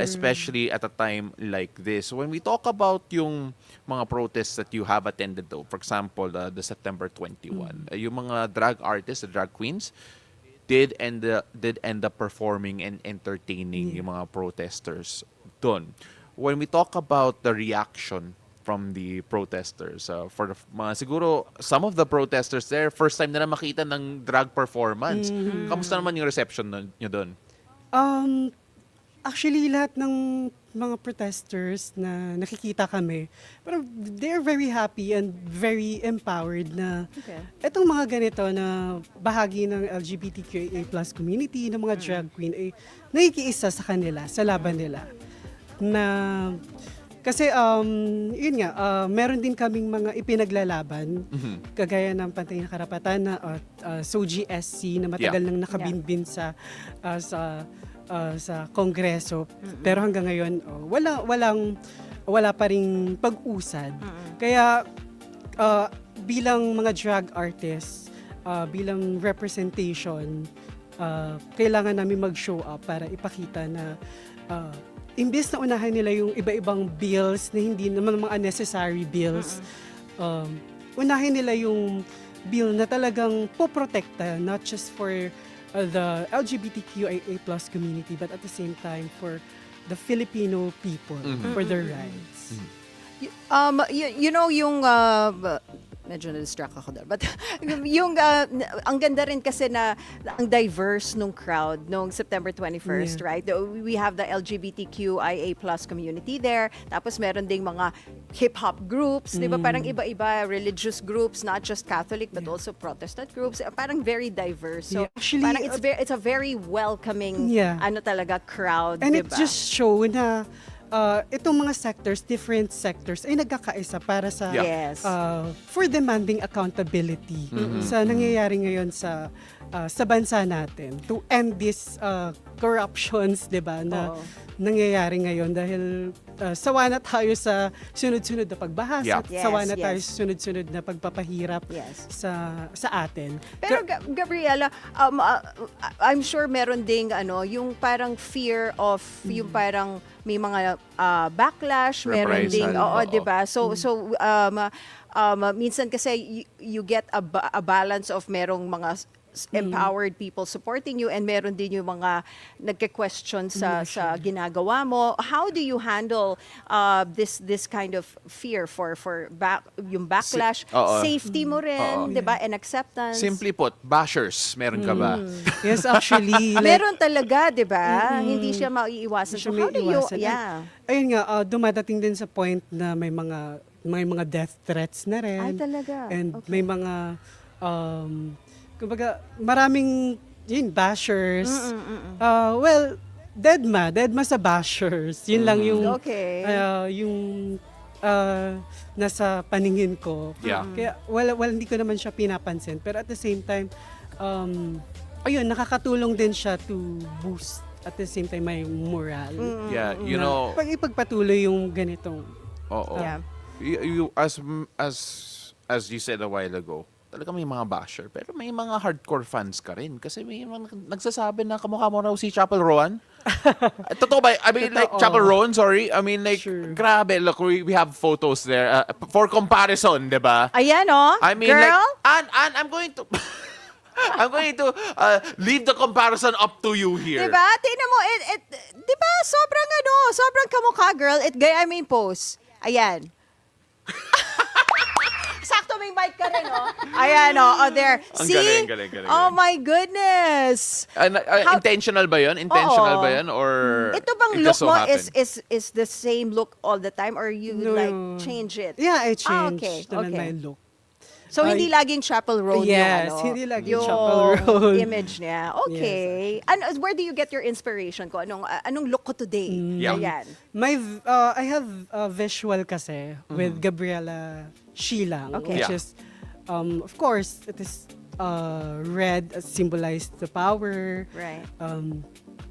Speaker 1: especially at a time like this. When we talk about yung mga protests that you have attended though, for example, the September 21, yung mga drag artists, the drag queens, did end up performing and entertaining yung mga protesters doon. When we talk about the reaction from the protesters, for the mga siguro some of the protesters there first time nila makita ng drag performance. Kamusta naman yung reception nyo doon?
Speaker 5: Actually, lahat ng mga protesters na nakikita kami, pero they're very happy and very empowered na itong mga ganito na bahagi ng LGBTQIA+ community, ng mga drag queen, ay nakikiisa sa kanila, sa laban nila. Na, kasi, yun nga, meron din kaming mga ipinaglalaban, kagaya ng pantay na karapatan na SOGI-SC na matagal nang nakabinbin sa Kongreso, pero hanggang ngayon wala pa ring pag-usad. Kaya bilang mga drag artists, bilang representation, kailangan namin mag-show up para ipakita na imbes na unahin nila yung iba-ibang bills na hindi naman mga unnecessary bills, unahin nila yung bill na talagang poprotekta not just for the LGBTQIA+ community, but at the same time for the Filipino people, for their rights.
Speaker 2: You know, yung medyo na-distract ako doon. But yung ang ganda rin kasi na ang diverse nung crowd nung September 21st, right? We have the LGBTQIA+ community there. Tapos meron ding mga hip-hop groups, di ba? Parang iba-iba, religious groups, not just Catholic, but also Protestant groups. Parang very diverse. So,
Speaker 5: Actually,
Speaker 2: parang it's a very welcoming, ano talaga, crowd,
Speaker 5: and
Speaker 2: di ba?
Speaker 5: it just show na itong mga sectors, different sectors, ay nagkakaisa para sa for demanding accountability sa nangyayari ngayon sa bansa natin to end this corruptions, 'di ba, na nangyayari ngayon dahil sawa na tayo sa sunod-sunod na pagbahasa, sawa na tayo sa sunod-sunod na pagpapahirap sa atin.
Speaker 2: Pero Gabriela, I'm sure meron ding yung parang fear of yung parang may mga backlash, meron ding 'di ba? So minsan kasi you get a balance of merong mga empowered people supporting you and meron din yung mga nagke-question sa ginagawa mo. How do you handle this kind of fear for yung backlash, safety mo rin, 'di ba, and acceptance?
Speaker 1: Simply put, bashers, meron ka ba?
Speaker 5: Yes, actually.
Speaker 2: Meron talaga, 'di ba? Hindi siya maiiwasan. So how do you
Speaker 5: Ayun nga, dumadating din sa point na may mga death threats na rin.
Speaker 2: Ay, talaga.
Speaker 5: And may mga kumbaga, maraming bashers. Well, dead ma sa bashers. Yun lang yung nasa paningin ko. Kaya hindi ko naman siya pinapansin. Pero at the same time, ayun, nakakatulong din siya to boost at the same time may moral.
Speaker 1: Yeah, you know,
Speaker 5: pag ipagpatuloy yung ganitong.
Speaker 1: You as you said a while ago, talaga may mga basher, pero may mga hardcore fans ka rin. Kasi may mga nagsasabi na kamukha mo raw si Chapel Roan. Totoo ba? I mean, like,
Speaker 5: Totoo.
Speaker 1: chaperone, sorry. I mean, like,
Speaker 5: Sure.
Speaker 1: grabe. Look, we have photos there. For comparison, di ba?
Speaker 2: Ayan, oh.
Speaker 1: I mean,
Speaker 2: Girl.
Speaker 1: like, and I'm going to... I'm going to leave the comparison up to you here.
Speaker 2: Diba? Tingnan mo, diba? Sobrang kamukha, girl. Gaya mo yung pose. Ayan. Sakto may mic ka rin, oh. Ayan, oh, there.
Speaker 1: Ang
Speaker 2: See?
Speaker 1: galing.
Speaker 2: Oh my goodness.
Speaker 1: Intentional ba yun? Intentional
Speaker 2: Oo.
Speaker 1: ba yun? Or
Speaker 2: Ito bang
Speaker 1: it
Speaker 2: look
Speaker 1: just so
Speaker 2: mo
Speaker 1: happened?
Speaker 2: is the same look all the time or you
Speaker 5: No.
Speaker 2: like change it?
Speaker 5: Yeah, I changed
Speaker 2: okay,
Speaker 5: naman
Speaker 2: okay.
Speaker 5: my look.
Speaker 2: So hindi laging Chapel Road
Speaker 5: Yes,
Speaker 2: yung ano,
Speaker 5: hindi laging
Speaker 2: yung
Speaker 5: Chapel Road.
Speaker 2: image niya. Okay. And where do you get your inspiration ko? Anong look ko today?
Speaker 1: Yeah.
Speaker 2: Ayan.
Speaker 5: I have a visual kasi with Gabriela She Lang,
Speaker 2: Okay.
Speaker 5: which
Speaker 1: Yeah.
Speaker 5: is, of course, it is red, symbolized the power,
Speaker 2: Right.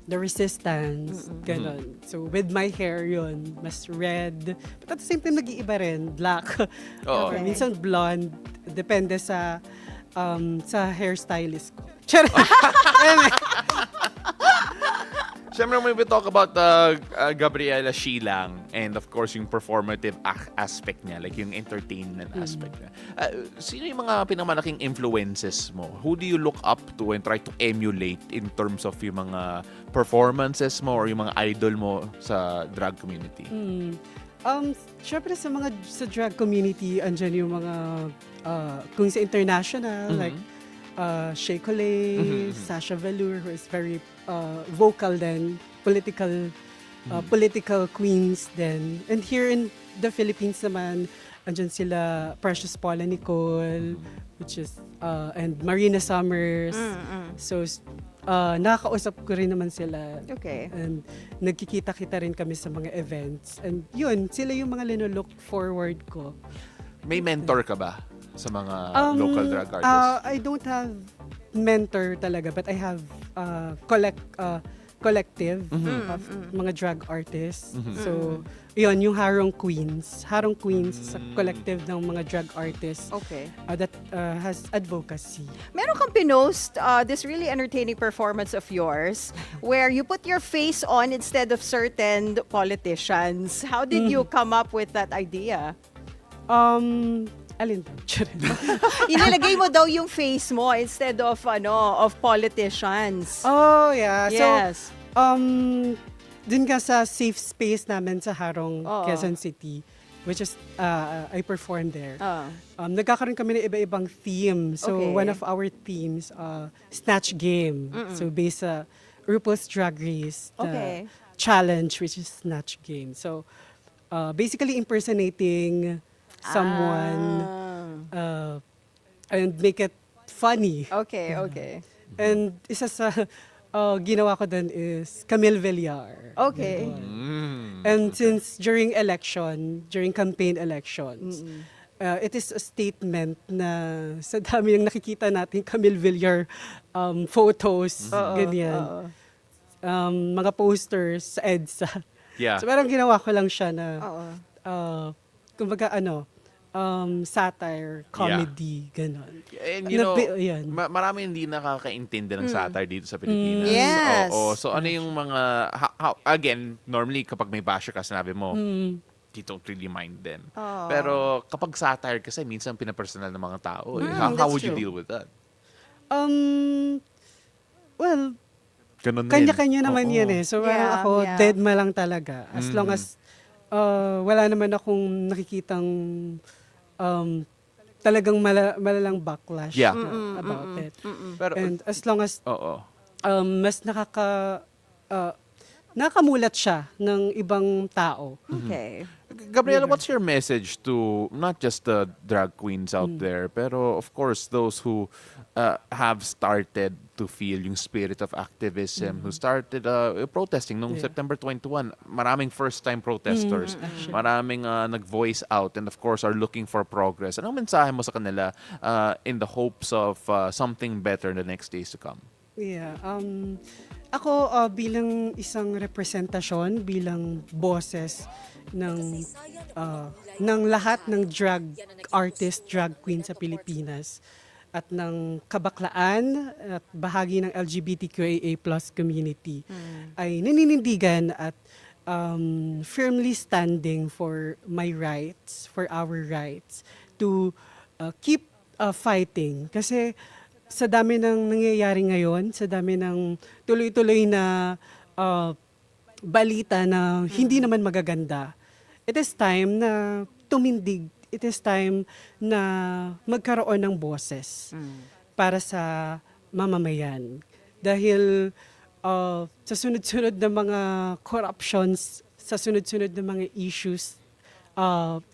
Speaker 5: the resistance, ganon. So with my hair yun, mas red. But at the same time, nag-iiba rin, black.
Speaker 1: Oo.
Speaker 5: Or minsan blonde, depende sa hairstylist ko. Charot!
Speaker 1: Siyempre, when we talk about Gabriela She Lang and of course yung performative aspect niya, like yung entertainment aspect niya, sino yung mga pinamalaking influences mo? Who do you look up to and try to emulate in terms of yung mga performances mo or yung mga idol mo sa drag community?
Speaker 5: Syempre sa drag community, andyan yung mga kung sa international, like Shea Coulee, Sasha Velour, who is very vocal then, political queens then. And here in the Philippines naman, andyan sila Precious Paula Nicole, which is, and Marina Summers. So, nakakausap ko rin naman sila.
Speaker 2: Okay.
Speaker 5: And nagkikita-kita rin kami sa mga events. And yun, sila yung mga linolook forward ko.
Speaker 1: May mentor ka ba sa mga local drag artists?
Speaker 5: I don't have mentor talaga, but I have collective of mga drag artists. So, yun, yung Harong Queens. Harong Queens is a collective ng mga drag artists
Speaker 2: Okay.
Speaker 5: that has advocacy.
Speaker 2: Meron kang pinost this really entertaining performance of yours where you put your face on instead of certain politicians. How did you come up with that idea?
Speaker 5: Alin to?
Speaker 2: Inilagay mo daw yung face mo instead of politicians.
Speaker 5: Oh, yeah.
Speaker 2: Yes.
Speaker 5: So, dun ka sa safe space namin sa Harong,
Speaker 2: Oo.
Speaker 5: Quezon City, which is, I performed there.
Speaker 2: Ah.
Speaker 5: Nagkakaroon kami ng iba-ibang theme. So,
Speaker 2: Okay.
Speaker 5: one of our themes, Snatch Game. So, based sa RuPaul's Drag Race, the
Speaker 2: Okay.
Speaker 5: challenge, which is Snatch Game. So, basically impersonating someone and make it funny.
Speaker 2: Okay, okay.
Speaker 5: And isa sa ginawa ko dun is Camille Villar.
Speaker 2: Okay.
Speaker 5: And since during campaign elections, it is a statement na sa dami ng nakikita natin Camille Villar photos, ganyan. Mga posters sa EDSA.
Speaker 1: Yeah.
Speaker 5: So parang ginawa ko lang siya na kumbaga satire, comedy, ganon.
Speaker 1: And you know,
Speaker 5: yan.
Speaker 1: marami hindi nakakaintindi ng satire dito sa Pilipinas.
Speaker 2: Yes.
Speaker 1: Oo. So ano yung mga, again, normally kapag may basher ka, sinabi mo, you don't really mind them. Pero kapag satire kasi, minsan pinapersonal ng mga tao. How would you
Speaker 2: true.
Speaker 1: deal with that?
Speaker 5: Well,
Speaker 1: Ganun din.
Speaker 5: kanya-kanya naman
Speaker 1: Oo.
Speaker 5: yan eh. So parang
Speaker 2: Yeah,
Speaker 5: ako,
Speaker 2: yeah.
Speaker 5: dead ma lang talaga. As long as wala naman akong nakikitang talagang malalang backlash
Speaker 1: Yeah.
Speaker 5: about it.
Speaker 1: Pero,
Speaker 5: And as long as
Speaker 1: oo.
Speaker 5: mas nakamulat siya ng ibang tao.
Speaker 2: Okay.
Speaker 1: Gabriela, what's your message to not just the drag queens out there, pero of course those who have started to feel yung spirit of activism, who started protesting noong September 21. Maraming first-time protesters, maraming nag-voice out and of course are looking for progress. Anong mensahe mo sa kanila in the hopes of something better in the next days to come?
Speaker 5: Yeah. Ako bilang isang representasyon, bilang boses ng lahat ng drag artist, drag queen sa Pilipinas, at ng kabaklaan at bahagi ng LGBTQIA+ community ay naninindigan at firmly standing for my rights, for our rights, to keep fighting. Kasi sa dami ng nangyayari ngayon, sa dami ng tuloy-tuloy na balita na hindi naman magaganda, it is time na tumindig. It is time na magkaroon ng boses para sa mamamayan. Dahil sa sunod-sunod na mga corruptions, sa sunod-sunod na mga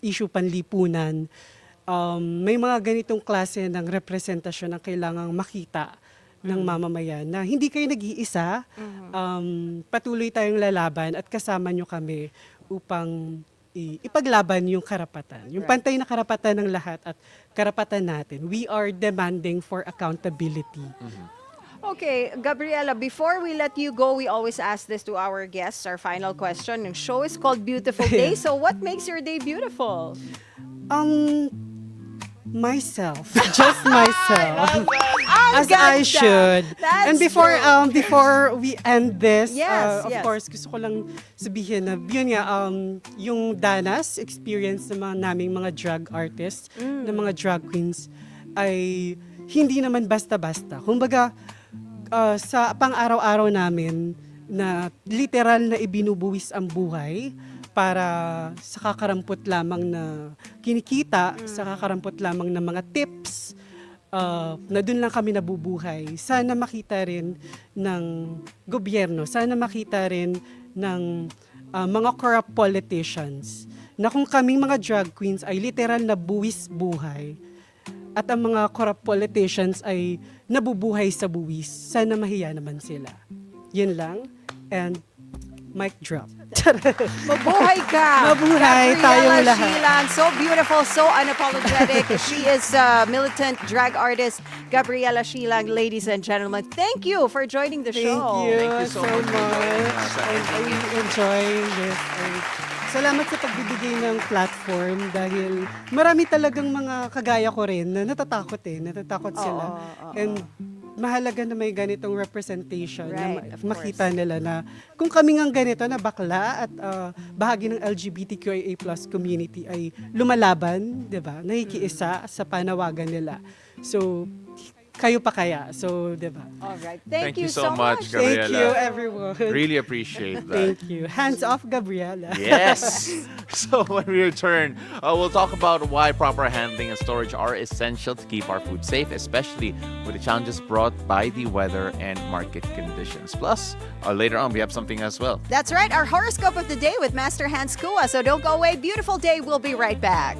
Speaker 5: issue panlipunan, may mga ganitong klase ng representasyon ang kailangang makita ng mamamayan na hindi kayo nag-iisa, patuloy tayong lalaban at kasama nyo kami upang ipaglaban yung karapatan. Yung pantay na karapatan ng lahat at karapatan natin. We are demanding for accountability.
Speaker 2: Okay, Gabriela, before we let you go, we always ask this to our guests. Our final question. Yung show is called Beautiful Day. So what makes your day beautiful?
Speaker 5: Myself. Just myself. As
Speaker 2: ganda.
Speaker 5: I should.
Speaker 2: That's
Speaker 5: And before
Speaker 2: true.
Speaker 5: before we end this,
Speaker 2: Yes,
Speaker 5: of
Speaker 2: yes.
Speaker 5: course, gusto ko lang sabihin na yun nga, yung danas, experience ng mga naming mga drag artists, ng mga drag queens, ay hindi naman basta-basta. Kumbaga, sa pang-araw-araw namin na literal na ibinubuwis ang buhay para sa kakarampot lamang na kinikita, sa kakarampot lamang na mga tips, na dun lang kami nabubuhay. Sana makita rin ng gobyerno, sana makita rin ng mga corrupt politicians na kung kaming mga drag queens ay literal na buwis buhay at ang mga corrupt politicians ay nabubuhay sa buwis, sana mahiya naman sila. Yun lang. And mic drop.
Speaker 2: Mabuhay ka!
Speaker 5: Mabuhay tayong
Speaker 2: Gabriella
Speaker 5: lahat.
Speaker 2: Sheilang, so beautiful, so unapologetic. She is militant drag artist, Gabriella Sheilang. Ladies and gentlemen, thank you for joining the
Speaker 5: Thank
Speaker 2: show.
Speaker 5: you,
Speaker 1: Thank you so much for joining us.
Speaker 5: And I really enjoy this. And salamat sa pagbibigay ng platform dahil marami talagang mga kagaya ko rin na natatakot sila. And mahalaga na may ganitong representation
Speaker 2: Right,
Speaker 5: na
Speaker 2: of
Speaker 5: makita nila na kung kami ngang ganito na bakla at bahagi ng LGBTQIA+ community ay lumalaban, 'di ba? Nakikiisa sa panawagan nila. So kayo pa kaya. So, 'di ba?
Speaker 2: All right. Thank you
Speaker 1: so
Speaker 2: so
Speaker 1: much,
Speaker 2: much.
Speaker 1: Gabriela.
Speaker 5: Thank you everyone.
Speaker 1: Really appreciate that.
Speaker 5: Thank you. Hands off, Gabriela.
Speaker 1: Yes. So when we return, we'll talk about why proper handling and storage are essential to keep our food safe, especially with the challenges brought by the weather and market conditions. Plus, later on, we have something as well.
Speaker 2: That's right. Our horoscope of the day with Master Hans Kua. So don't go away. Beautiful day. We'll be right back.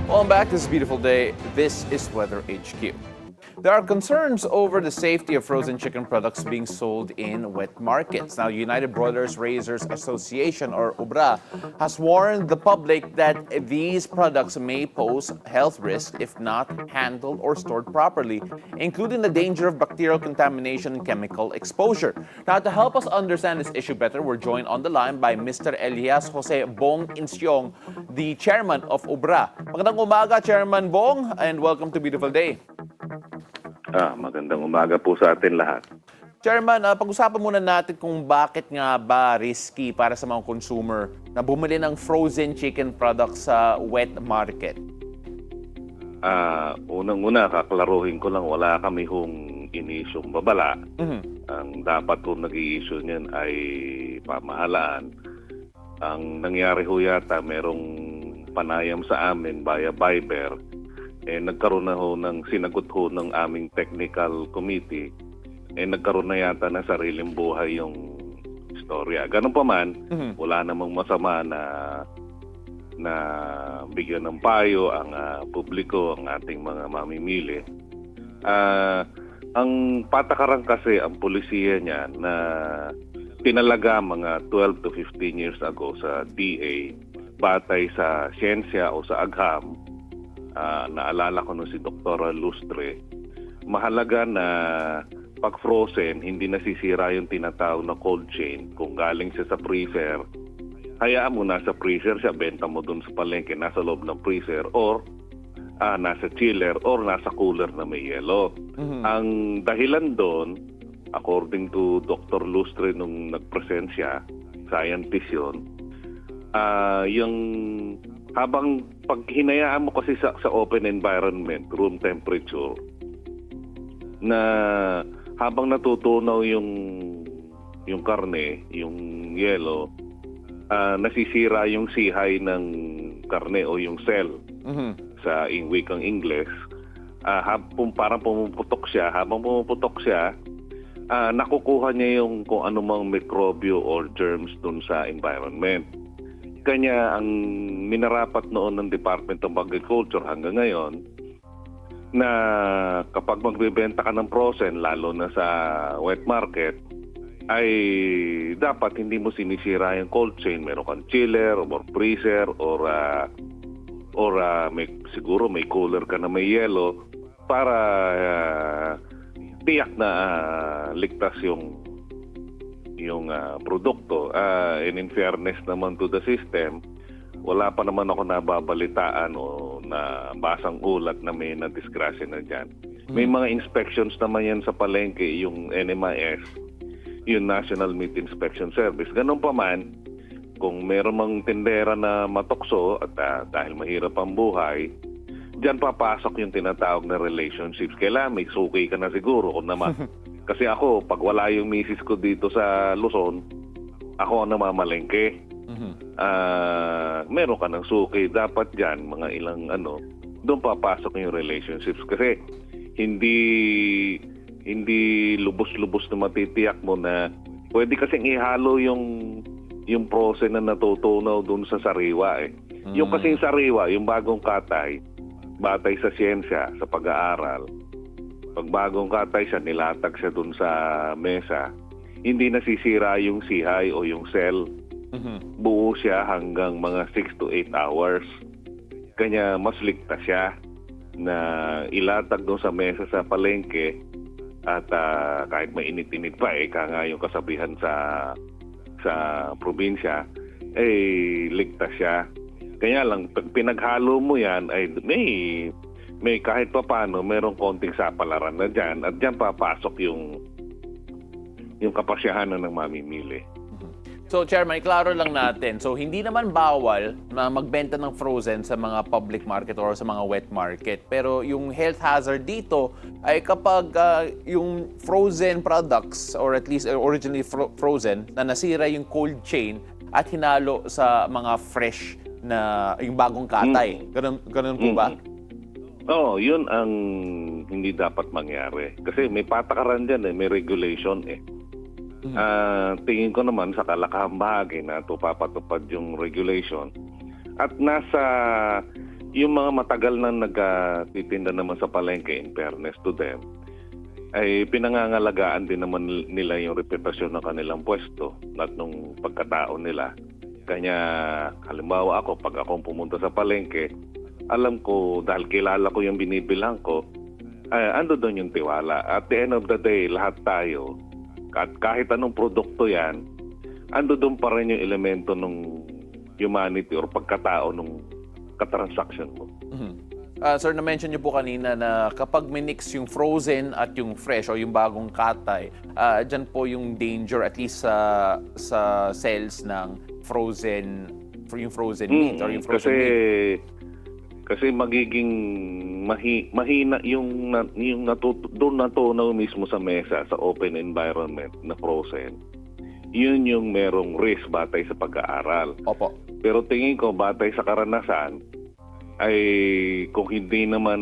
Speaker 1: Welcome back. This is a beautiful day. This is Weather HQ. There are concerns over the safety of frozen chicken products being sold in wet markets. Now, United Broilers Raisers Association, or UBRA, has warned the public that these products may pose health risks if not handled or stored properly, including the danger of bacterial contamination and chemical exposure. Now, to help us understand this issue better, we're joined on the line by Mr. Elias Jose Bong Insyong, the chairman of UBRA. Magandang umaga, Chairman Bong, and welcome to Beautiful Day.
Speaker 6: Magandang umaga po sa atin lahat.
Speaker 1: Chairman, pag-usapan muna natin kung bakit nga ba risky para sa mga consumer na bumili ng frozen chicken products sa wet market.
Speaker 6: Unang-una, kaklaruhin ko lang, wala kami hong inisyong babala. Ang dapat po nag-i-issue niyan ay pamahalaan. Ang nangyari ho yata, merong panayam sa amin via Viber, nagkaroon na ho ng sinagot ho ng aming technical committee, nagkaroon na yata ng sariling buhay yung istorya. Ganun pa man, wala namang masama na bigyan ng payo ang publiko, ang ating mga mamimili. Ang patakaran kasi, ang polisiya niya na tinalaga mga 12 to 15 years ago sa DA, batay sa siyensya o sa agham, naalala ko nung si Dr. Lustre, mahalaga na pag frozen, hindi nasisira yung tinatawag na cold chain. Kung galing siya sa freezer, hayaan mo nasa freezer siya, benta mo dun sa palengke, nasa loob ng freezer, or nasa chiller, or nasa cooler na may yelo. Ang dahilan doon, according to Dr. Lustre nung nag-present siya, scientist yun, yung habang pag hinayaan mo kasi sa open environment, room temperature, na habang natutunaw yung karne, yung yelo, nasisira yung sihay ng karne o yung cell sa wikang Ingles. Parang pumuputok siya. Habang pumuputok siya, nakukuha niya yung kung anumang mikrobyo or germs dun sa environment. Kanya ang minarapat noon ng Department of Agriculture hanggang ngayon, na kapag magbebenta ka ng frozen, lalo na sa wet market, ay dapat hindi mo sinisira yung cold chain. Meron kang chiller or freezer or siguro may cooler ka na may yelo para tiyak na ligtas yung produkto. And in fairness naman to the system, wala pa naman ako nababalitaan o na basang ulat na may na-disgrasya na dyan. May mga inspections naman yan sa palengke, yung NMIS, yung National Meat Inspection Service. Ganun pa man, kung meron mang tindera na matukso at dahil mahirap ang buhay, dyan papasok yung tinatawag na relationships. Kailangan may suki ka na siguro. Kung naman, kasi ako, pag wala yung misis ko dito sa Luzon, ako ang namamalengke. Meron ka ng suki. Dapat dyan, mga ilang doon papasok yung relationships. Kasi hindi lubos-lubos na matitiyak mo na pwede kasing ihalo yung frozen na natutunaw doon sa sariwa eh. Yung kasing sariwa, yung bagong katay, batay sa siyensya, sa pag-aaral, pag bagong katay siya, nilatag siya doon sa mesa, hindi nasisira yung sihay o yung cell. Buo siya hanggang mga 6 to 8 hours. Kanya mas ligtas siya na ilatag doon sa mesa sa palengke at kahit mainit-init pa nga yung kasabihan sa probinsya, ligtas siya. Kaya lang, pag pinaghalo mo yan, ay may kahit pa paano, merong konting sapalaran na dyan at dyan papasok yung kapasyahanan ng mamimili.
Speaker 1: So, Chairman, iklaro lang natin. So, hindi naman bawal na magbenta ng frozen sa mga public market or sa mga wet market. Pero yung health hazard dito ay kapag yung frozen products or at least originally frozen na nasira yung cold chain at hinalo sa mga fresh na yung bagong katay. Ganun po ba?
Speaker 6: Oo, yun ang hindi dapat mangyari. Kasi may patakaran dyan may regulation tingin ko naman sa kalakahang bahagi na ito papatupad yung regulation. At nasa yung mga matagal na nagtitinda naman sa palengke, in fairness to them, ay pinangangalagaan din naman nila yung reputasyon ng kanilang pwesto at nung pagkatao nila. Kanya halimbawa ako, pag akong pumunta sa palengke, alam ko dahil kilala ko yung binibilang ko, ando doon yung tiwala. At the end of the day, lahat tayo, kahit anong produkto yan, ando doon pa rin yung elemento ng humanity or pagkatao ng katransaction mo.
Speaker 1: Sir, na-mention niyo po kanina na kapag minix yung frozen at yung fresh o yung bagong katay, dyan po yung danger at least sa sales ng frozen meat or yung frozen meat.
Speaker 6: Kasi magiging mahina yung doon natunaw mismo sa mesa, sa open environment na frozen. Yun yung merong risk batay sa pag-aaral.
Speaker 1: Opo.
Speaker 6: Pero tingin ko batay sa karanasan ay kung hindi naman,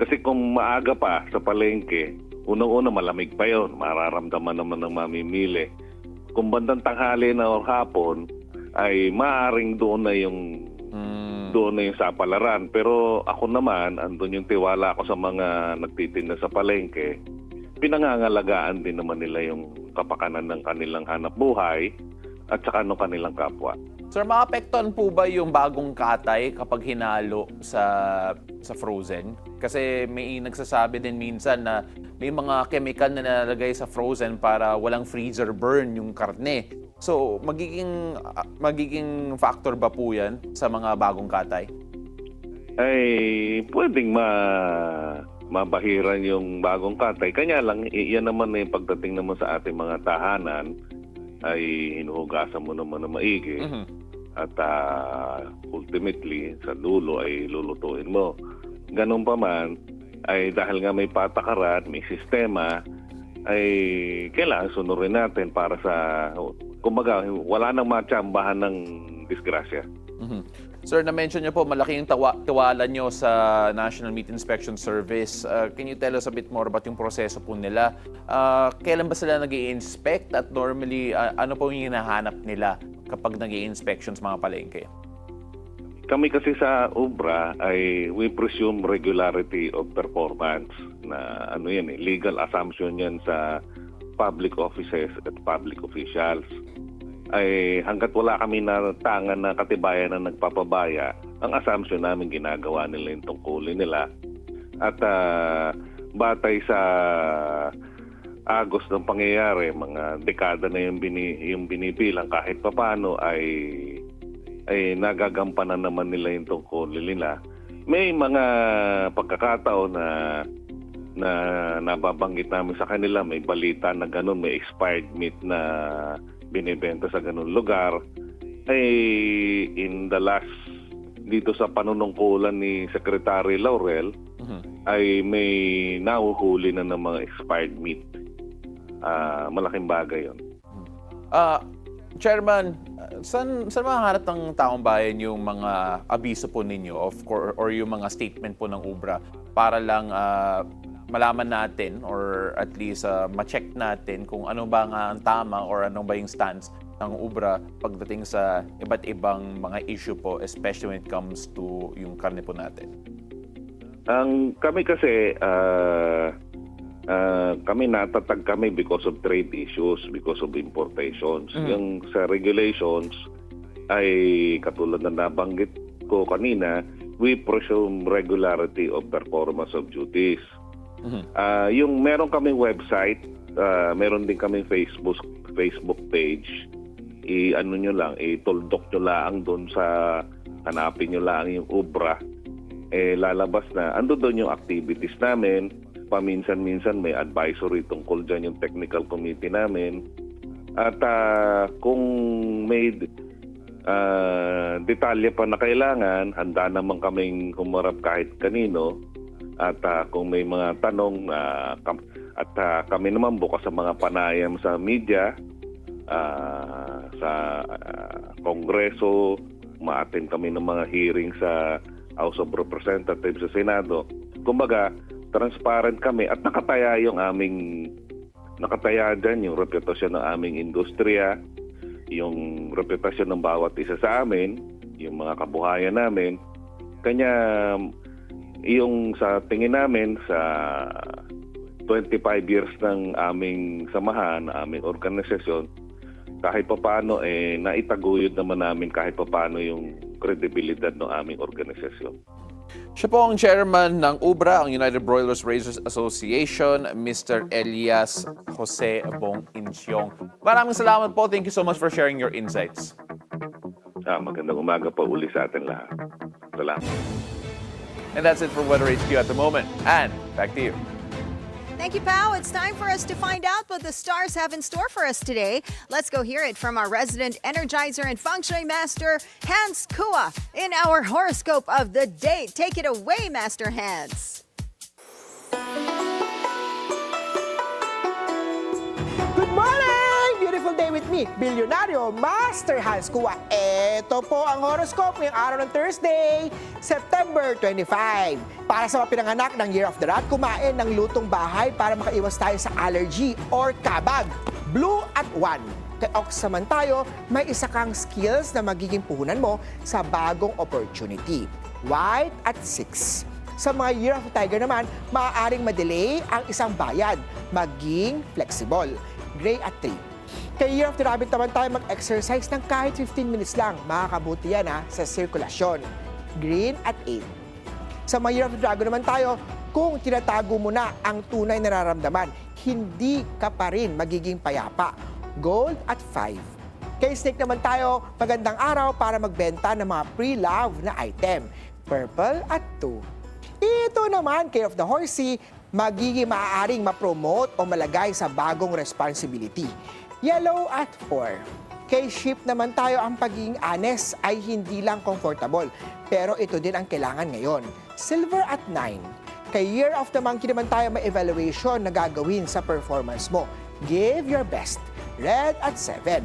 Speaker 6: kasi kung maaga pa sa palengke, unang-una malamig pa yon, mararamdaman naman ng mamimili. Kung bandang tanghali na o hapon ay maaring doon na yung sapalaran. Pero ako naman, andun yung tiwala ko sa mga nagtitinda sa palengke, pinangangalagaan din naman nila yung kapakanan ng kanilang hanap buhay at saka ng kanilang kapwa.
Speaker 1: Sir, maapektuhan po ba yung bagong katay kapag hinalo sa frozen? Kasi may nagsasabi din minsan na may mga chemical na nalagay sa frozen para walang freezer burn yung karne. So, magiging factor ba po yan sa mga bagong katay?
Speaker 6: Ay, pwedeng mabahiran yung bagong katay. Kanya lang, iyan naman na yung pagdating naman sa ating mga tahanan, ay hinuhugasan mo naman na maigi. At ultimately, sa dulo ay lulutuin mo. Ganun pa man, ay dahil nga may patakaran, may sistema, ay kailangan sunurin natin para sa, kumbaga, wala nang matsambahan ng disgrasya.
Speaker 1: Sir, na-mention niyo po, malaking tiwala niyo sa National Meat Inspection Service. Can you tell us a bit more about yung proseso po nila? Kailan ba sila nag-i-inspect at normally, ano po yung hinahanap nila kapag nag-i-inspection sa mga palengke?
Speaker 6: Kami kasi sa UBRA ay we presume regularity of performance na legal assumption yan sa public offices at public officials. Ay hanggat wala kami natangan na katibayan na nagpapabaya, ang assumption namin ginagawa nila yung tungkulin nila. At batay sa agos ng pangyayari, mga dekada na yung binibilang, kahit papano ay nagagampanan naman nila yung tungkulin nila. May mga pagkakataon na nababanggit namin sa kanila, may balita na ganun, may expired meat na binibenta sa ganun lugar. Ay in the last, dito sa panunungkulan ni Secretary Laurel, ay may nahuhuli na ng mga expired meat. Malaking bagay yun.
Speaker 1: Chairman, saan mahahanap ng taong bayan yung mga abiso po ninyo or yung mga statement po ng UBRA para lang malaman natin or at least ma-check natin kung ano ba nga ang tama or ano ba yung stance ng UBRA pagdating sa iba't ibang mga issue po, especially when it comes to yung karne po natin?
Speaker 6: Kami kasi kami natatag kami because of trade issues, because of importations. Yung sa regulations ay katulad na nabanggit ko kanina, we presume regularity of performance of duties. Yung meron kaming website, meron din kaming Facebook page. I-ano nyo lang, ituldok nyo lang doon sa, hanapin nyo lang yung UBRA. Lalabas na, ando doon yung activities namin. Paminsan-minsan may advisory tungkol dyan yung technical committee namin. At kung may detalye pa na kailangan, handa naman kaming humarap kahit kanino. At kung may mga tanong, at kami naman bukas sa mga panayam sa media, sa Kongreso, ma-attend kami ng mga hearing sa House of Representatives sa Senado. Kumbaga, transparent kami at nakataya dyan yung reputasyon ng aming industriya, yung reputasyon ng bawat isa sa amin, yung mga kabuhayan namin. Kanya yung sa tingin namin sa 25 years ng aming samahan, aming organisasyon, kahit papaano naitaguyod naman namin kahit papaano yung kredibilidad ng aming organisasyon.
Speaker 1: Siya po ang chairman ng UBRA, ang United Broilers Raisers Association, Mr. Elias Jose Bong Insyong. Maraming salamat po. Thank you so much for sharing your insights.
Speaker 6: Magandang umaga pa uli sa atin lahat. Salamat.
Speaker 1: And that's it for Weather HQ at the moment. And back to you.
Speaker 2: Thank you, Pao. It's time for us to find out what the stars have in store for us today. Let's go hear it from our resident energizer and feng shui master, Hans Kua, in our horoscope of the day. Take it away, Master Hans.
Speaker 7: Good morning! Beautiful day with me, Bilyonaryo Master Hans Kua. Ito po ang horoscope ngayong araw ng Thursday, September 25. Para sa mga pinanganak ng Year of the Rat, kumain ng lutong bahay para makaiwas tayo sa allergy or kabag. Blue at 1. Kay Ox naman tayo, may isa kang skills na magiging puhunan mo sa bagong opportunity. White at 6. Sa mga Year of the Tiger naman, maaaring madelay ang isang bayad. Maging flexible. Gray at 3. Kay Year of the Rabbit naman tayo mag-exercise ng kahit 15 minutes lang. Makakabuti yan sa sirkulasyon. Green at 8. Sa mga Year of the Dragon naman tayo, kung tinatago mo na ang tunay na nararamdaman, hindi ka pa rin magiging payapa. Gold at 5. Kay Snake naman tayo, magandang araw para magbenta ng mga pre-love na item. Purple at 2. Ito naman, kay of the Horsey, magiging maaaring ma-promote o malagay sa bagong responsibility. Yellow at 4. Kay Ship naman tayo, ang pagiging honest ay hindi lang comfortable, pero ito din ang kailangan ngayon. Silver at 9. Kay Year of the Monkey naman tayo, may evaluation na gagawin sa performance mo. Give your best. Red at 7.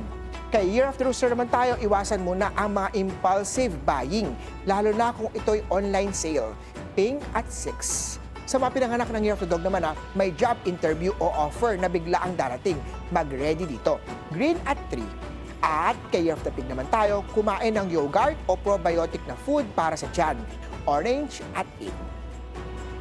Speaker 7: Kay Year of the Rooster naman tayo, iwasan muna ang mga impulsive buying, lalo na kung ito'y online sale. Pink at 6. Sa mga pinanganak ng Year of the Dog naman, may job interview o offer na bigla ang darating. Mag-ready dito. Green at 3. At kay Year of the Pig naman tayo, kumain ng yogurt o probiotic na food para sa tiyan. Orange at 8.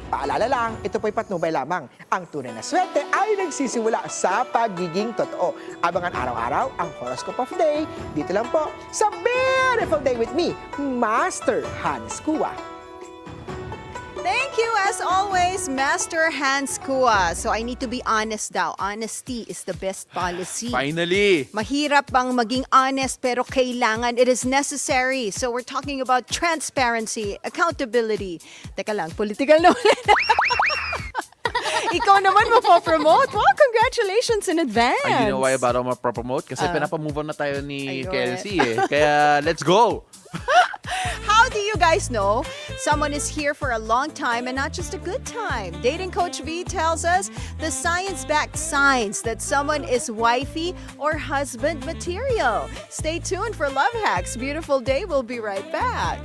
Speaker 7: Paalala lang, ito po'y patnubay lamang. Ang tunay na swerte ay nagsisimula sa pagiging totoo. Abangan araw-araw ang Horoscope of the Day. Dito lang po sa Beautiful Day with me, Master Hans Kua.
Speaker 2: Thank you, as always, Master Hans Kua. So I need to be honest daw. Honesty is the best policy.
Speaker 1: Finally!
Speaker 2: Mahirap bang maging honest pero kailangan, it is necessary. So we're talking about transparency, accountability. Teka lang, political na ulit. Ikaw naman mapopromote. Wow, congratulations in advance.
Speaker 1: Ay, you know why about ako mapropromote? Kasi pinapamove on na tayo ni
Speaker 2: Ayun.
Speaker 1: Kelsey eh. Kaya let's go!
Speaker 2: How do you guys know someone is here for a long time and not just a good time? Dating Coach V tells us the science-backed signs that someone is wifey or husband material. Stay tuned for Love Hacks. Beautiful Day. We'll be right back.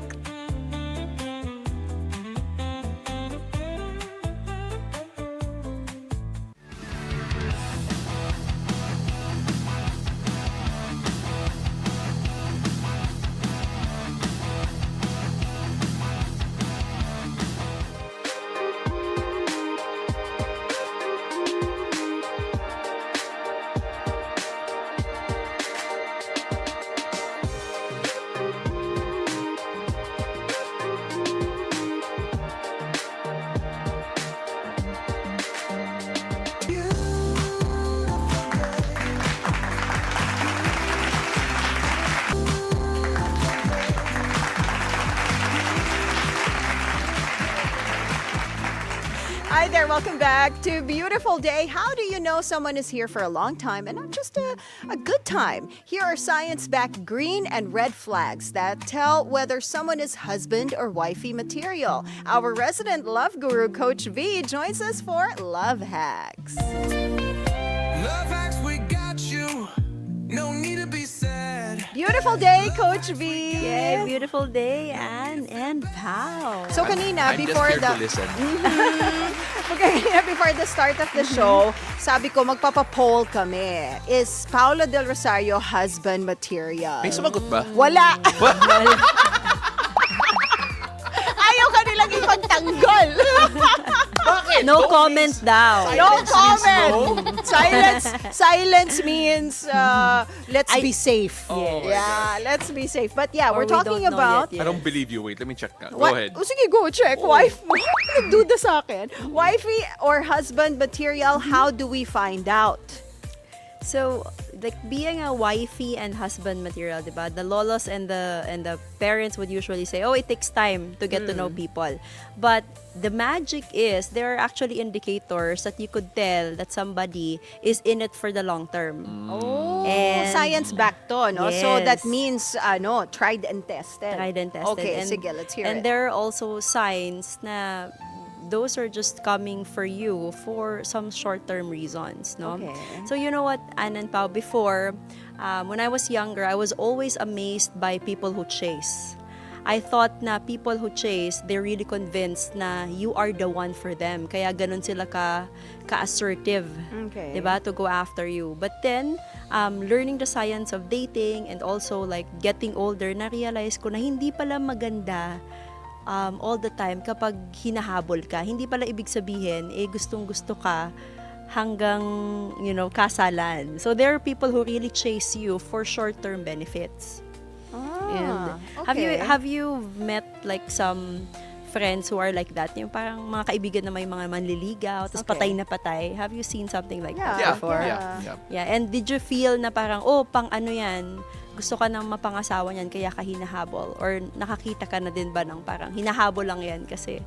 Speaker 2: Hi there, welcome back to Beautiful Day. How do you know someone is here for a long time and not just a good time? Here are science-backed green and red flags that tell whether someone is husband or wifey material. Our resident love guru, Coach V, joins us for Love Hacks.
Speaker 8: Love hacks, we got you. No need to be sad.
Speaker 2: Beautiful day, Coach V.
Speaker 9: Yay, beautiful day, Anne and Pao.
Speaker 2: So kanina,
Speaker 1: I'm just
Speaker 2: before
Speaker 1: here
Speaker 2: the...
Speaker 1: to listen.
Speaker 2: Kanina, before the start of the show, sabi ko magpapapoll kami. Is Paolo del Rosario husband material?
Speaker 1: May sumagot ba?
Speaker 2: Wala. Ayaw ka nilang ipagtanggol.
Speaker 1: Bakit?
Speaker 9: No comment daw.
Speaker 2: No comment. Silence means let's be safe.
Speaker 1: Oh my
Speaker 2: Yeah, let's be safe. But yeah,
Speaker 9: Or
Speaker 2: we're
Speaker 9: we
Speaker 2: talking
Speaker 9: don't know
Speaker 2: about...
Speaker 9: yet,
Speaker 1: I don't believe you. Wait, let me check na. Go
Speaker 2: What?
Speaker 1: ahead.
Speaker 2: O sige, go check. Wife mo. Nagduda sa akin. Wifey or husband material, how do we find out?
Speaker 9: So, like being a wifey and husband material, diba? The lolos and the parents would usually say, oh, it takes time to get to know people. But the magic is there are actually indicators that you could tell that somebody is in it for the long term.
Speaker 2: Oh,
Speaker 9: And-
Speaker 2: science back to, no? So that
Speaker 9: Yes.
Speaker 2: means, tried and tested.
Speaker 9: Tried and tested.
Speaker 2: Okay,
Speaker 9: and,
Speaker 2: sige, let's hear
Speaker 9: and
Speaker 2: it.
Speaker 9: there are also signs na those are just coming for you for some short-term reasons, no?
Speaker 2: Okay.
Speaker 9: So you know what, Ann and Pao, before, when I was younger, I was always amazed by people who chase. I thought na people who chase, they're really convinced na you are the one for them. Kaya ganun sila ka-assertive,
Speaker 2: Okay.
Speaker 9: diba, to go after you. But then, learning the science of dating and also like getting older, na-realize ko na hindi pala maganda all the time kapag hinahabol ka. Hindi pala ibig sabihin, gustong-gusto ka hanggang, kasalan. So there are people who really chase you for short-term benefits. And
Speaker 2: okay.
Speaker 9: have you met like some friends who are like that? Yung parang mga kaibigan na may mga manliligaw, tapos
Speaker 2: Okay.
Speaker 9: patay na patay. Have you seen something like that
Speaker 2: Yeah,
Speaker 9: before?
Speaker 2: yeah.
Speaker 9: Yeah, and did you feel na parang, pang ano yan, gusto ka nang mapangasawa niyan kaya ka hinahabol? Or nakakita ka na din ba ng parang hinahabol lang yan kasi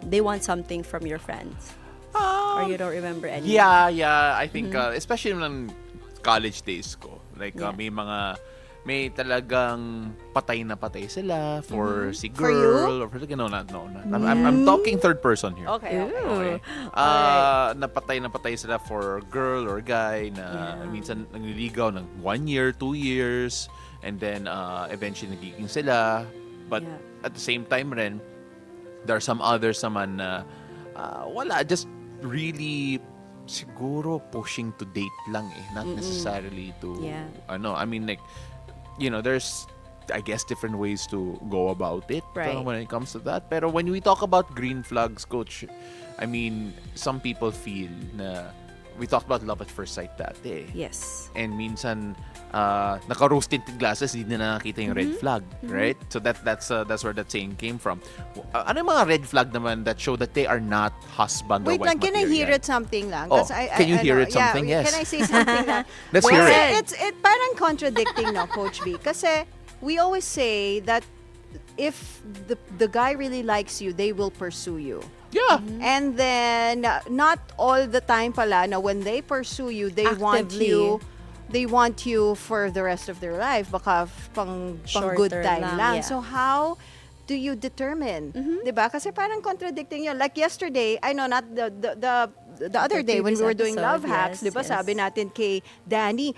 Speaker 9: they want something from your friends? Or you don't remember any?
Speaker 1: Yeah. I think, especially ng college days ko, like
Speaker 9: Yeah.
Speaker 1: may talagang patay na patay sila for si
Speaker 2: For you?
Speaker 1: girl or for no. I'm talking third person here.
Speaker 2: Okay.
Speaker 9: Ooh.
Speaker 1: Napatay na patay sila for girl or guy na minsan nagliligaw ng 1 year, 2 years, and then eventually nagiging sila. But
Speaker 9: Yeah.
Speaker 1: at the same time rin, there are some others naman na wala, just really siguro pushing to date lang not necessarily to I mean like there's I guess different ways to go about it
Speaker 9: Right.
Speaker 1: when it comes to that. Pero when we talk about green flags, coach, I mean some people feel na we talked about love at first sight dati.
Speaker 9: Yes.
Speaker 1: And minsan naka-rose tinted glasses, hindi na nakita yung red flag, right? So that's where that saying came from. Ano yung mga red flag naman that show that they are not husband
Speaker 2: Wait
Speaker 1: or wife
Speaker 2: lang, can I hear
Speaker 1: material?
Speaker 2: it something lang?
Speaker 1: Oh,
Speaker 2: 'Cause
Speaker 1: can you hear it something?
Speaker 2: Yeah,
Speaker 1: Yes.
Speaker 2: can I say something lang?
Speaker 1: Let's hear it.
Speaker 2: It's parang contradicting, no, Coach B? Kasi we always say that if the guy really likes you, they will pursue you.
Speaker 1: Yeah.
Speaker 2: And then not all the time pala na when they pursue you, they want you for the rest of their life. Baka pang good
Speaker 9: Shorter
Speaker 2: time
Speaker 9: lang,
Speaker 2: lang.
Speaker 9: yeah.
Speaker 2: So how do you determine? 'Di ba? Kasi parang contradicting yun. Like yesterday, I know not the other day when we were doing
Speaker 9: previous
Speaker 2: love hacks,
Speaker 9: episode,
Speaker 2: 'di ba?
Speaker 9: yes.
Speaker 2: Sabi natin kay Danny,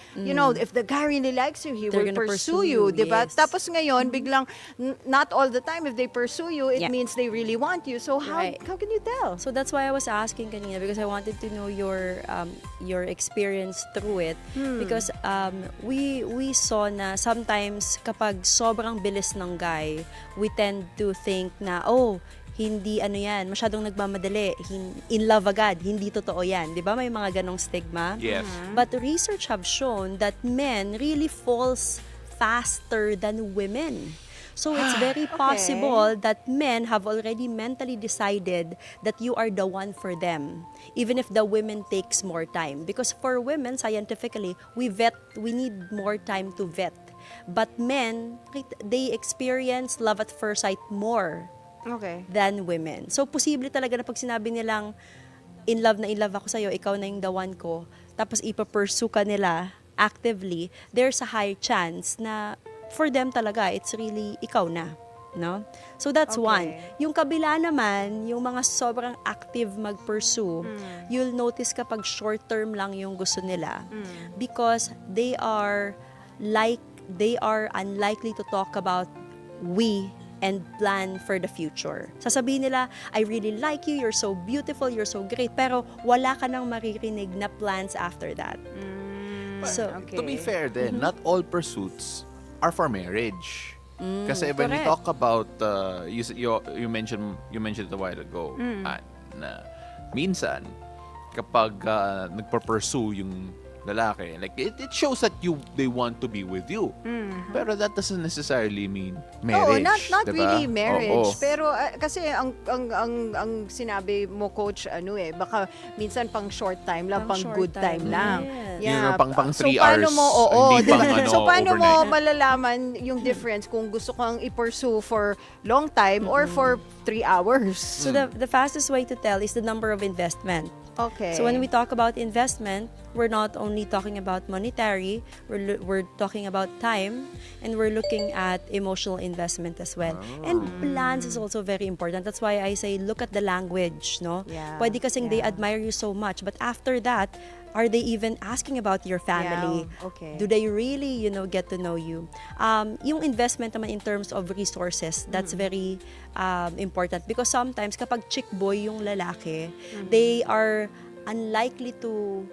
Speaker 2: if the guy really likes you, he
Speaker 9: They're
Speaker 2: will
Speaker 9: gonna
Speaker 2: pursue you,
Speaker 9: pursue you,
Speaker 2: 'di ba?
Speaker 9: yes.
Speaker 2: Tapos ngayon biglang not all the time if they pursue you, it
Speaker 9: Yeah.
Speaker 2: means they really want you. So how
Speaker 9: Right.
Speaker 2: can you tell?
Speaker 9: So that's why I was asking kanina because I wanted to know your experience through it because we saw na sometimes kapag sobrang bilis ng guy, we tend to think na hindi masyadong nagmamadali, in love agad, hindi totoo yan. Di ba may mga ganong stigma?
Speaker 1: Yes.
Speaker 9: But research have shown that men really falls faster than women. So it's very possible that men have already mentally decided that you are the one for them, even if the women takes more time. Because for women, scientifically, we need more time to vet. But men, they experience love at first sight more
Speaker 2: Okay.
Speaker 9: than women. So, posible talaga na pag sinabi nilang in love ako sa'yo, ikaw na yung the one ko, tapos ipapursue ka nila actively, there's a high chance na for them talaga, it's really ikaw na. No? So, that's one. Yung kabila naman, yung mga sobrang active mag-pursue, you'll notice kapag short-term lang yung gusto nila because they are unlikely to talk about we and plan for the future. Sasabihin nila, I really like you, you're so beautiful, you're so great, pero wala ka nang maririnig na plans after that. So,
Speaker 1: To be fair then, not all pursuits are for marriage. Kasi when we
Speaker 9: correct.
Speaker 1: talk about you mentioned it a while ago, na minsan kapag nagpo-pursue yung lalaki. Like, it shows that they want to be with you. Pero that doesn't necessarily mean marriage.
Speaker 2: Oo, not
Speaker 1: diba?
Speaker 2: really marriage.
Speaker 1: Oo.
Speaker 2: Pero kasi ang sinabi mo, coach, baka minsan pang short time lang, pang
Speaker 9: Pang
Speaker 2: good
Speaker 9: short
Speaker 2: time
Speaker 9: time,
Speaker 2: lang.
Speaker 9: yes.
Speaker 1: Yun, pang 3
Speaker 2: paano
Speaker 1: hours,
Speaker 2: mo, oo,
Speaker 1: hindi
Speaker 2: diba?
Speaker 1: pang ano,
Speaker 2: So paano mo
Speaker 1: overnight.
Speaker 2: malalaman yung difference kung gusto kang i-pursue for long time or for 3 hours?
Speaker 9: So the fastest way to tell is the number of investment.
Speaker 2: Okay.
Speaker 9: So when we talk about investment, we're not only talking about monetary, we're talking about time, and we're looking at emotional investment as well. And plans is also very important. That's why I say look at the language, no?
Speaker 2: Yeah,
Speaker 9: Pwede kasing they
Speaker 2: yeah.
Speaker 9: admire you so much, but after that, are they even asking about your family?
Speaker 2: Yeah, okay.
Speaker 9: Do they really, get to know you? Yung investment naman in terms of resources, that's very important because sometimes kapag chick boy yung lalaki, they are unlikely to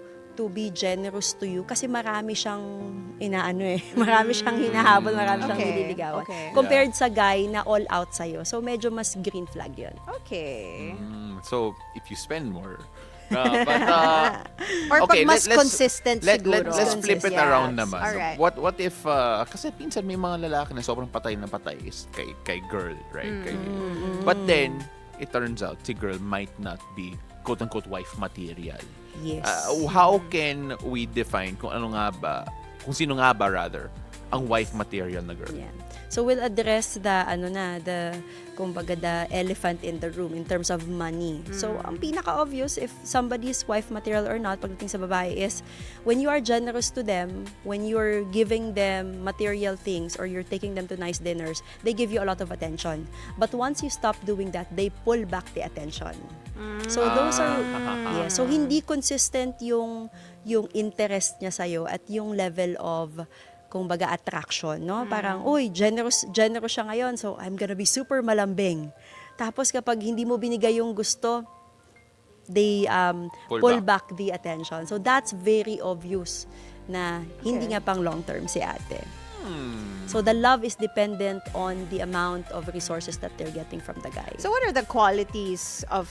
Speaker 9: be generous to you kasi marami siyang marami siyang hinahabol, marami siyang
Speaker 2: Okay,
Speaker 9: nililigawan.
Speaker 2: okay.
Speaker 9: Compared sa guy na all out sa'yo. So medyo mas green flag yun.
Speaker 2: Okay.
Speaker 1: So, if you spend more,
Speaker 2: Or
Speaker 1: okay,
Speaker 2: pag mas
Speaker 1: let's-
Speaker 2: consistent siguro.
Speaker 1: Let's flip it
Speaker 2: Yes.
Speaker 1: around naman.
Speaker 2: Alright.
Speaker 1: What if, kasi pinsan may mga lalaki na sobrang patay na patay is kay girl, right? But then, it turns out, si girl might not be quote-unquote wife material.
Speaker 9: Yes.
Speaker 1: How can we define kung sino nga ba rather, ang wife material na girl?
Speaker 9: Yeah. So we'll address kumbaga the elephant in the room in terms of money. So ang pinaka-obvious if somebody is wife material or not pagdating sa babae is when you are generous to them, when you're giving them material things or you're taking them to nice dinners, they give you a lot of attention. But once you stop doing that, they pull back the attention. So those are so hindi consistent yung interest niya sa'yo at yung level of kumbaga attraction, no? Parang, uy, generous siya ngayon, so I'm gonna be super malambing. Tapos kapag hindi mo binigay yung gusto, they pull back the attention. So that's very obvious na hindi nga pang long term si ate. So the love is dependent on the amount of resources that they're getting from the guy.
Speaker 2: So what are the qualities of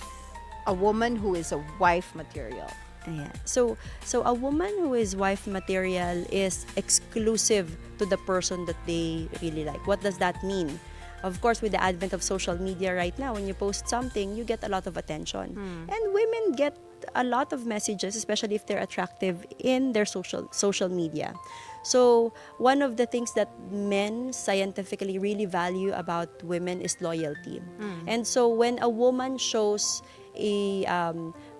Speaker 2: a woman who is a wife material?
Speaker 9: Ayan. So a woman who is wife material is exclusive to the person that they really like. What does that mean? Of course, with the advent of social media right now, when you post something, you get a lot of attention. And women get a lot of messages, especially if they're attractive in their social media. So one of the things that men scientifically really value about women is loyalty. And so when a woman shows a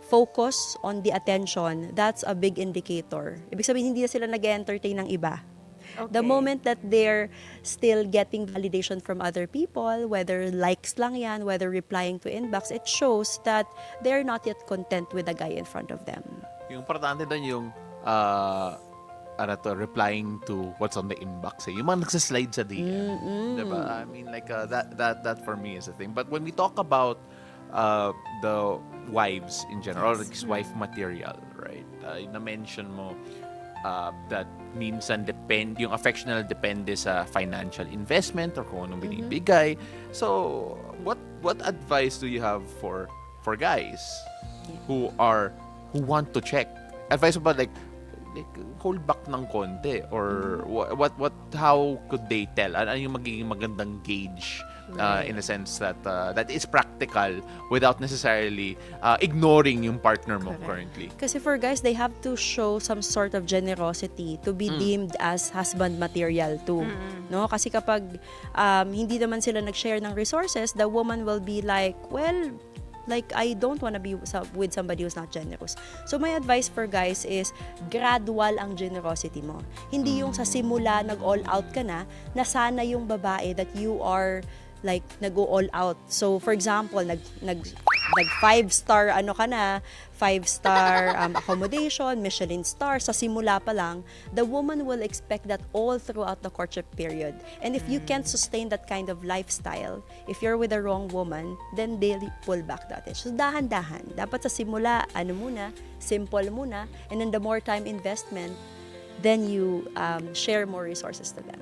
Speaker 9: focus on the attention, that's a big indicator. Ibig sabihin, hindi na sila nag-entertain ng iba. The moment that they're still getting validation from other people, whether likes lang yan, whether replying to inbox, it shows that they're not yet content with the guy in front of them.
Speaker 1: Yung importante doon yung replying to what's on the inbox. Yung mga nagsaslide sa DM. Diba? I mean, like, that for me is a thing. But when we talk about the wives in general, like wife material, right? Na-mention mo that minsan yung affection na depende sa financial investment or kung anong binibigay. So, what advice do you have for guys who want to check? Advice about like hold back ng konti or how could they tell? Ano yung magiging magandang gauge in a sense that that is practical without necessarily ignoring yung partner mo currently?
Speaker 9: Kasi for guys, they have to show some sort of generosity to be deemed as husband material too. No? Kasi kapag hindi naman sila nag-share ng resources, the woman will be like, well, like, I don't want to be with somebody who's not generous. So my advice for guys is gradual ang generosity mo. Hindi yung sa simula nag-all out ka na sana yung babae that you are like nag-go all out. So for example, nag 5-star ka na, 5-star accommodation, Michelin star, sa simula pa lang, the woman will expect that all throughout the courtship period. And if you can't sustain that kind of lifestyle, if you're with the wrong woman, then they'll pull back that. So dahan-dahan. Dapat sa simula, simple muna, and then the more time investment, then you share more resources to them.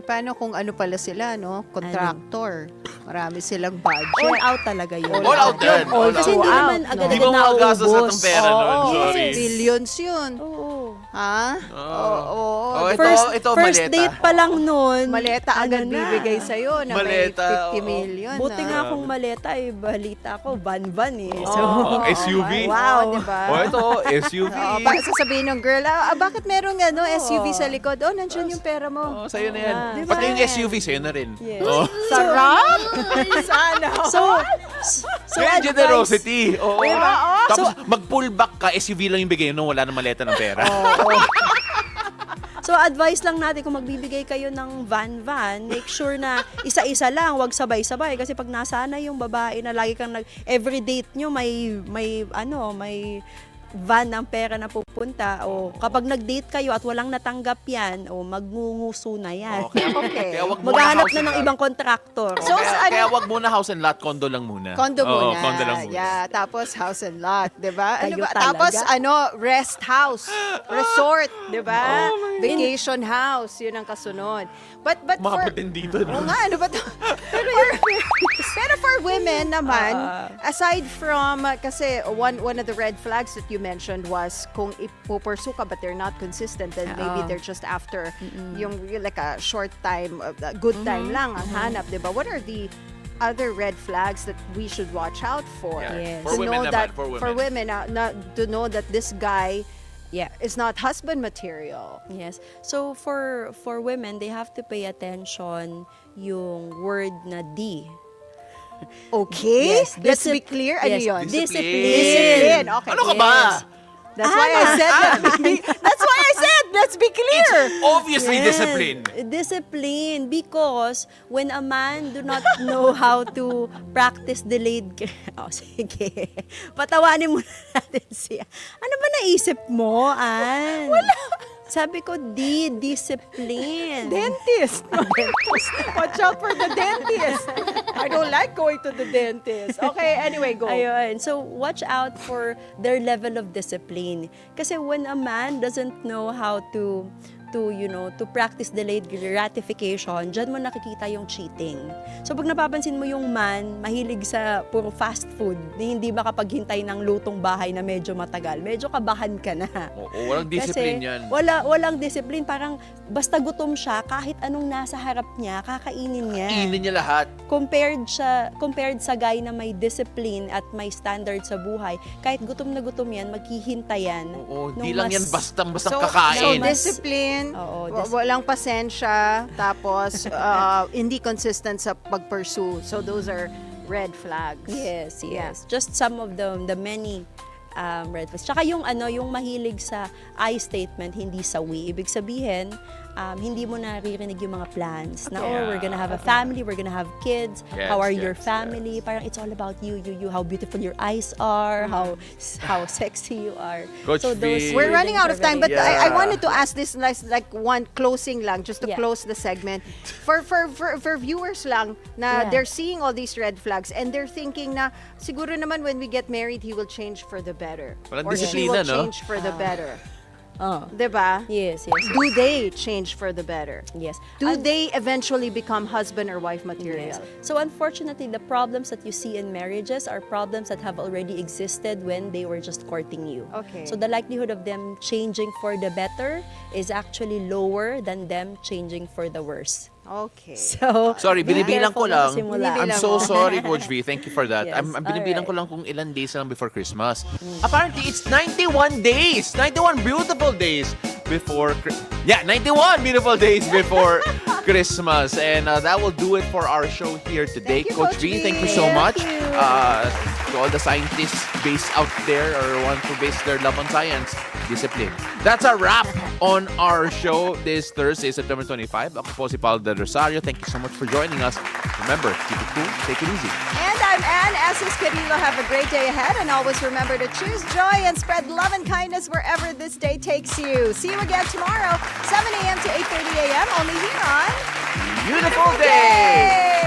Speaker 2: paano kung ano pala sila, no? Contractor. Marami silang budget.
Speaker 9: All out talaga yun.
Speaker 1: All out yan. All
Speaker 9: Kasi
Speaker 1: out.
Speaker 9: hindi naman
Speaker 1: Hindi
Speaker 9: agad-agad
Speaker 1: mo magagastos
Speaker 9: nauubos.
Speaker 1: lahat ng pera nun. Sorry.
Speaker 2: Billions yun.
Speaker 9: Oo.
Speaker 2: Ha? Oo.
Speaker 1: Oh, ito
Speaker 9: First
Speaker 1: maleta.
Speaker 9: date pa lang nun.
Speaker 2: Maleta agad
Speaker 9: ano na.
Speaker 2: bibigay sa'yo na
Speaker 1: Maleta,
Speaker 2: may 50
Speaker 1: oo.
Speaker 2: million.
Speaker 9: Buti
Speaker 2: na.
Speaker 9: nga kung maleta eh, balita ko, van eh. So,
Speaker 1: Oh, SUV.
Speaker 2: Wow, diba?
Speaker 1: Oh, ito, SUV.
Speaker 2: Para sasabihin ng girl, bakit merong SUV sa likod? Oh, nandiyan yung pera mo.
Speaker 1: Oh, sa'yo na yan.
Speaker 2: Diba?
Speaker 1: Pati yung SUV, sa'yo na rin.
Speaker 9: Yes.
Speaker 1: Oh.
Speaker 2: Sarap! Sana.
Speaker 9: so
Speaker 1: Yan,
Speaker 9: advice,
Speaker 1: generosity. Oo.
Speaker 2: Diba?
Speaker 1: Tapos, mag-pull back ka, SUV lang yung bigay nung wala na maleta ng pera.
Speaker 9: So advice lang natin kung magbibigay kayo ng van, make sure na isa-isa lang, wag sabay-sabay kasi pag nasana yung babae na lagi kang every date nyo may van ng pera na pupunta o kapag nag-date kayo at walang natanggap yan o magngunguso na yan.
Speaker 2: Okay.
Speaker 1: Kaya wag muna
Speaker 9: Maghanap
Speaker 1: house
Speaker 9: na
Speaker 1: and
Speaker 9: ng
Speaker 1: lot.
Speaker 9: ibang kontraktor.
Speaker 2: So,
Speaker 1: Kaya wag muna house and lot, condo lang muna.
Speaker 2: Condo
Speaker 1: Oo,
Speaker 2: muna.
Speaker 1: condo lang muna.
Speaker 2: Yeah, tapos house and lot, 'di ba?
Speaker 9: Kayo talaga?
Speaker 2: Tapos rest house, resort, 'di ba? Vacation house, 'yun ang kasunod. But
Speaker 1: Mga
Speaker 2: for
Speaker 1: pretendito.
Speaker 2: Oo nga, ano ba to? pero for women naman, aside from, kasi one of the red flags that you mentioned was kung ipupursue ka but they're not consistent, then maybe they're just after yung like a short time, good time lang ang hanap, di ba? What are the other red flags that we should watch out for?
Speaker 1: Yeah.
Speaker 9: Yes.
Speaker 1: For
Speaker 2: To
Speaker 1: women
Speaker 2: know
Speaker 1: naman,
Speaker 2: that,
Speaker 1: for women.
Speaker 2: to know that this guy
Speaker 9: Yeah.
Speaker 2: is not husband material.
Speaker 9: Yes. So for women, they have to pay attention yung word na D.
Speaker 2: Okay?
Speaker 9: Yes,
Speaker 2: Let's be clear. Ano
Speaker 9: yes,
Speaker 2: yun?
Speaker 1: Discipline.
Speaker 2: Okay.
Speaker 1: Ano ka ba?
Speaker 2: That's why I said that's why I said let's be clear.
Speaker 1: Obviously,
Speaker 9: Yes,
Speaker 1: discipline.
Speaker 9: Discipline because when a man do not know how to practice delayed sige. Patawanin muna natin siya. Ano ba naisip mo, Ann? Wala. Sabi ko, discipline.
Speaker 2: Dentist. Watch out for the dentist. I don't like going to the dentist. Okay, anyway, go.
Speaker 9: Ayun. So, watch out for their level of discipline. Kasi when a man doesn't know how to practice delayed gratification, dyan mo nakikita yung cheating. So, pag napapansin mo yung man, mahilig sa puro fast food, na hindi makapaghintay ng lutong bahay na medyo matagal, medyo kabahan ka na.
Speaker 1: Oo, walang discipline yan.
Speaker 9: Walang discipline. Parang basta gutom siya, kahit anong nasa harap niya, kakainin niya.
Speaker 1: Kainin niya lahat.
Speaker 9: Compared sa guy na may discipline at may standard sa buhay, kahit gutom na gutom yan, maghihintay yan.
Speaker 1: Oo,
Speaker 9: nung
Speaker 1: di lang yan
Speaker 9: mas-
Speaker 1: bastang
Speaker 2: So
Speaker 1: kakain.
Speaker 2: discipline,
Speaker 9: Oo,
Speaker 2: walang pasensya, tapos hindi consistent sa pag-pursue. So those are red flags.
Speaker 9: Yes,
Speaker 2: Yeah.
Speaker 9: yes. Just some of the many red flags. Tsaka yung mahilig sa I statement, hindi sa we. Ibig sabihin, hindi mo naririnig yung mga plans na, we're gonna have a family, we're gonna have kids,
Speaker 1: Yes,
Speaker 9: how are your
Speaker 1: yes,
Speaker 9: family? Parang it's all about you, how beautiful your eyes are, how sexy you are.
Speaker 1: Coach V.
Speaker 2: We're running out of time, but
Speaker 1: Yeah.
Speaker 2: I wanted to ask this like one closing lang, just to
Speaker 9: Yeah.
Speaker 2: close the segment. For viewers lang na
Speaker 9: Yeah.
Speaker 2: they're seeing all these red flags and they're thinking na siguro naman when we get married, he will change for the better.
Speaker 1: Walang
Speaker 2: Or she
Speaker 1: disiplina,
Speaker 2: will
Speaker 1: no?
Speaker 2: change for the better.
Speaker 9: Oh.
Speaker 2: Diba?
Speaker 9: Yes.
Speaker 2: Do they change for the better?
Speaker 9: Yes.
Speaker 2: Do they eventually become husband or wife material?
Speaker 9: Yes. So unfortunately, the problems that you see in marriages are problems that have already existed when they were just courting you.
Speaker 2: Okay.
Speaker 9: So the likelihood of them changing for the better is actually lower than them changing for the worse.
Speaker 2: Okay.
Speaker 9: So,
Speaker 1: Sorry,
Speaker 9: be
Speaker 1: binibilang ko
Speaker 9: careful na
Speaker 1: lang.
Speaker 9: sa simula.
Speaker 1: I'm so sorry, Coach V. Thank you for that.
Speaker 9: Yes,
Speaker 1: I'm binibilang ko
Speaker 9: alright.
Speaker 1: lang kung ilan days lang before Christmas. Apparently, it's 91 days. 91 beautiful days before... 91 beautiful days before Christmas. And that will do it for our show here today.
Speaker 2: Thank you,
Speaker 1: Coach
Speaker 2: Coach
Speaker 1: V,
Speaker 2: V.
Speaker 1: thank you so
Speaker 9: Thank
Speaker 1: much.
Speaker 9: you.
Speaker 1: To all the scientists based out there or want to base their love on science, discipline. That's a wrap on our show this Thursday, September 25. Ako po si Paolo de Rosario. Thank you so much for joining us. Remember, keep it cool, take it easy.
Speaker 2: And I'm Ann. Asis-Carilo. Have a great day ahead. And always remember to choose joy and spread love and kindness wherever this day takes you. See you again tomorrow, 7 a.m. to 8:30 a.m. only here on
Speaker 1: Beautiful day!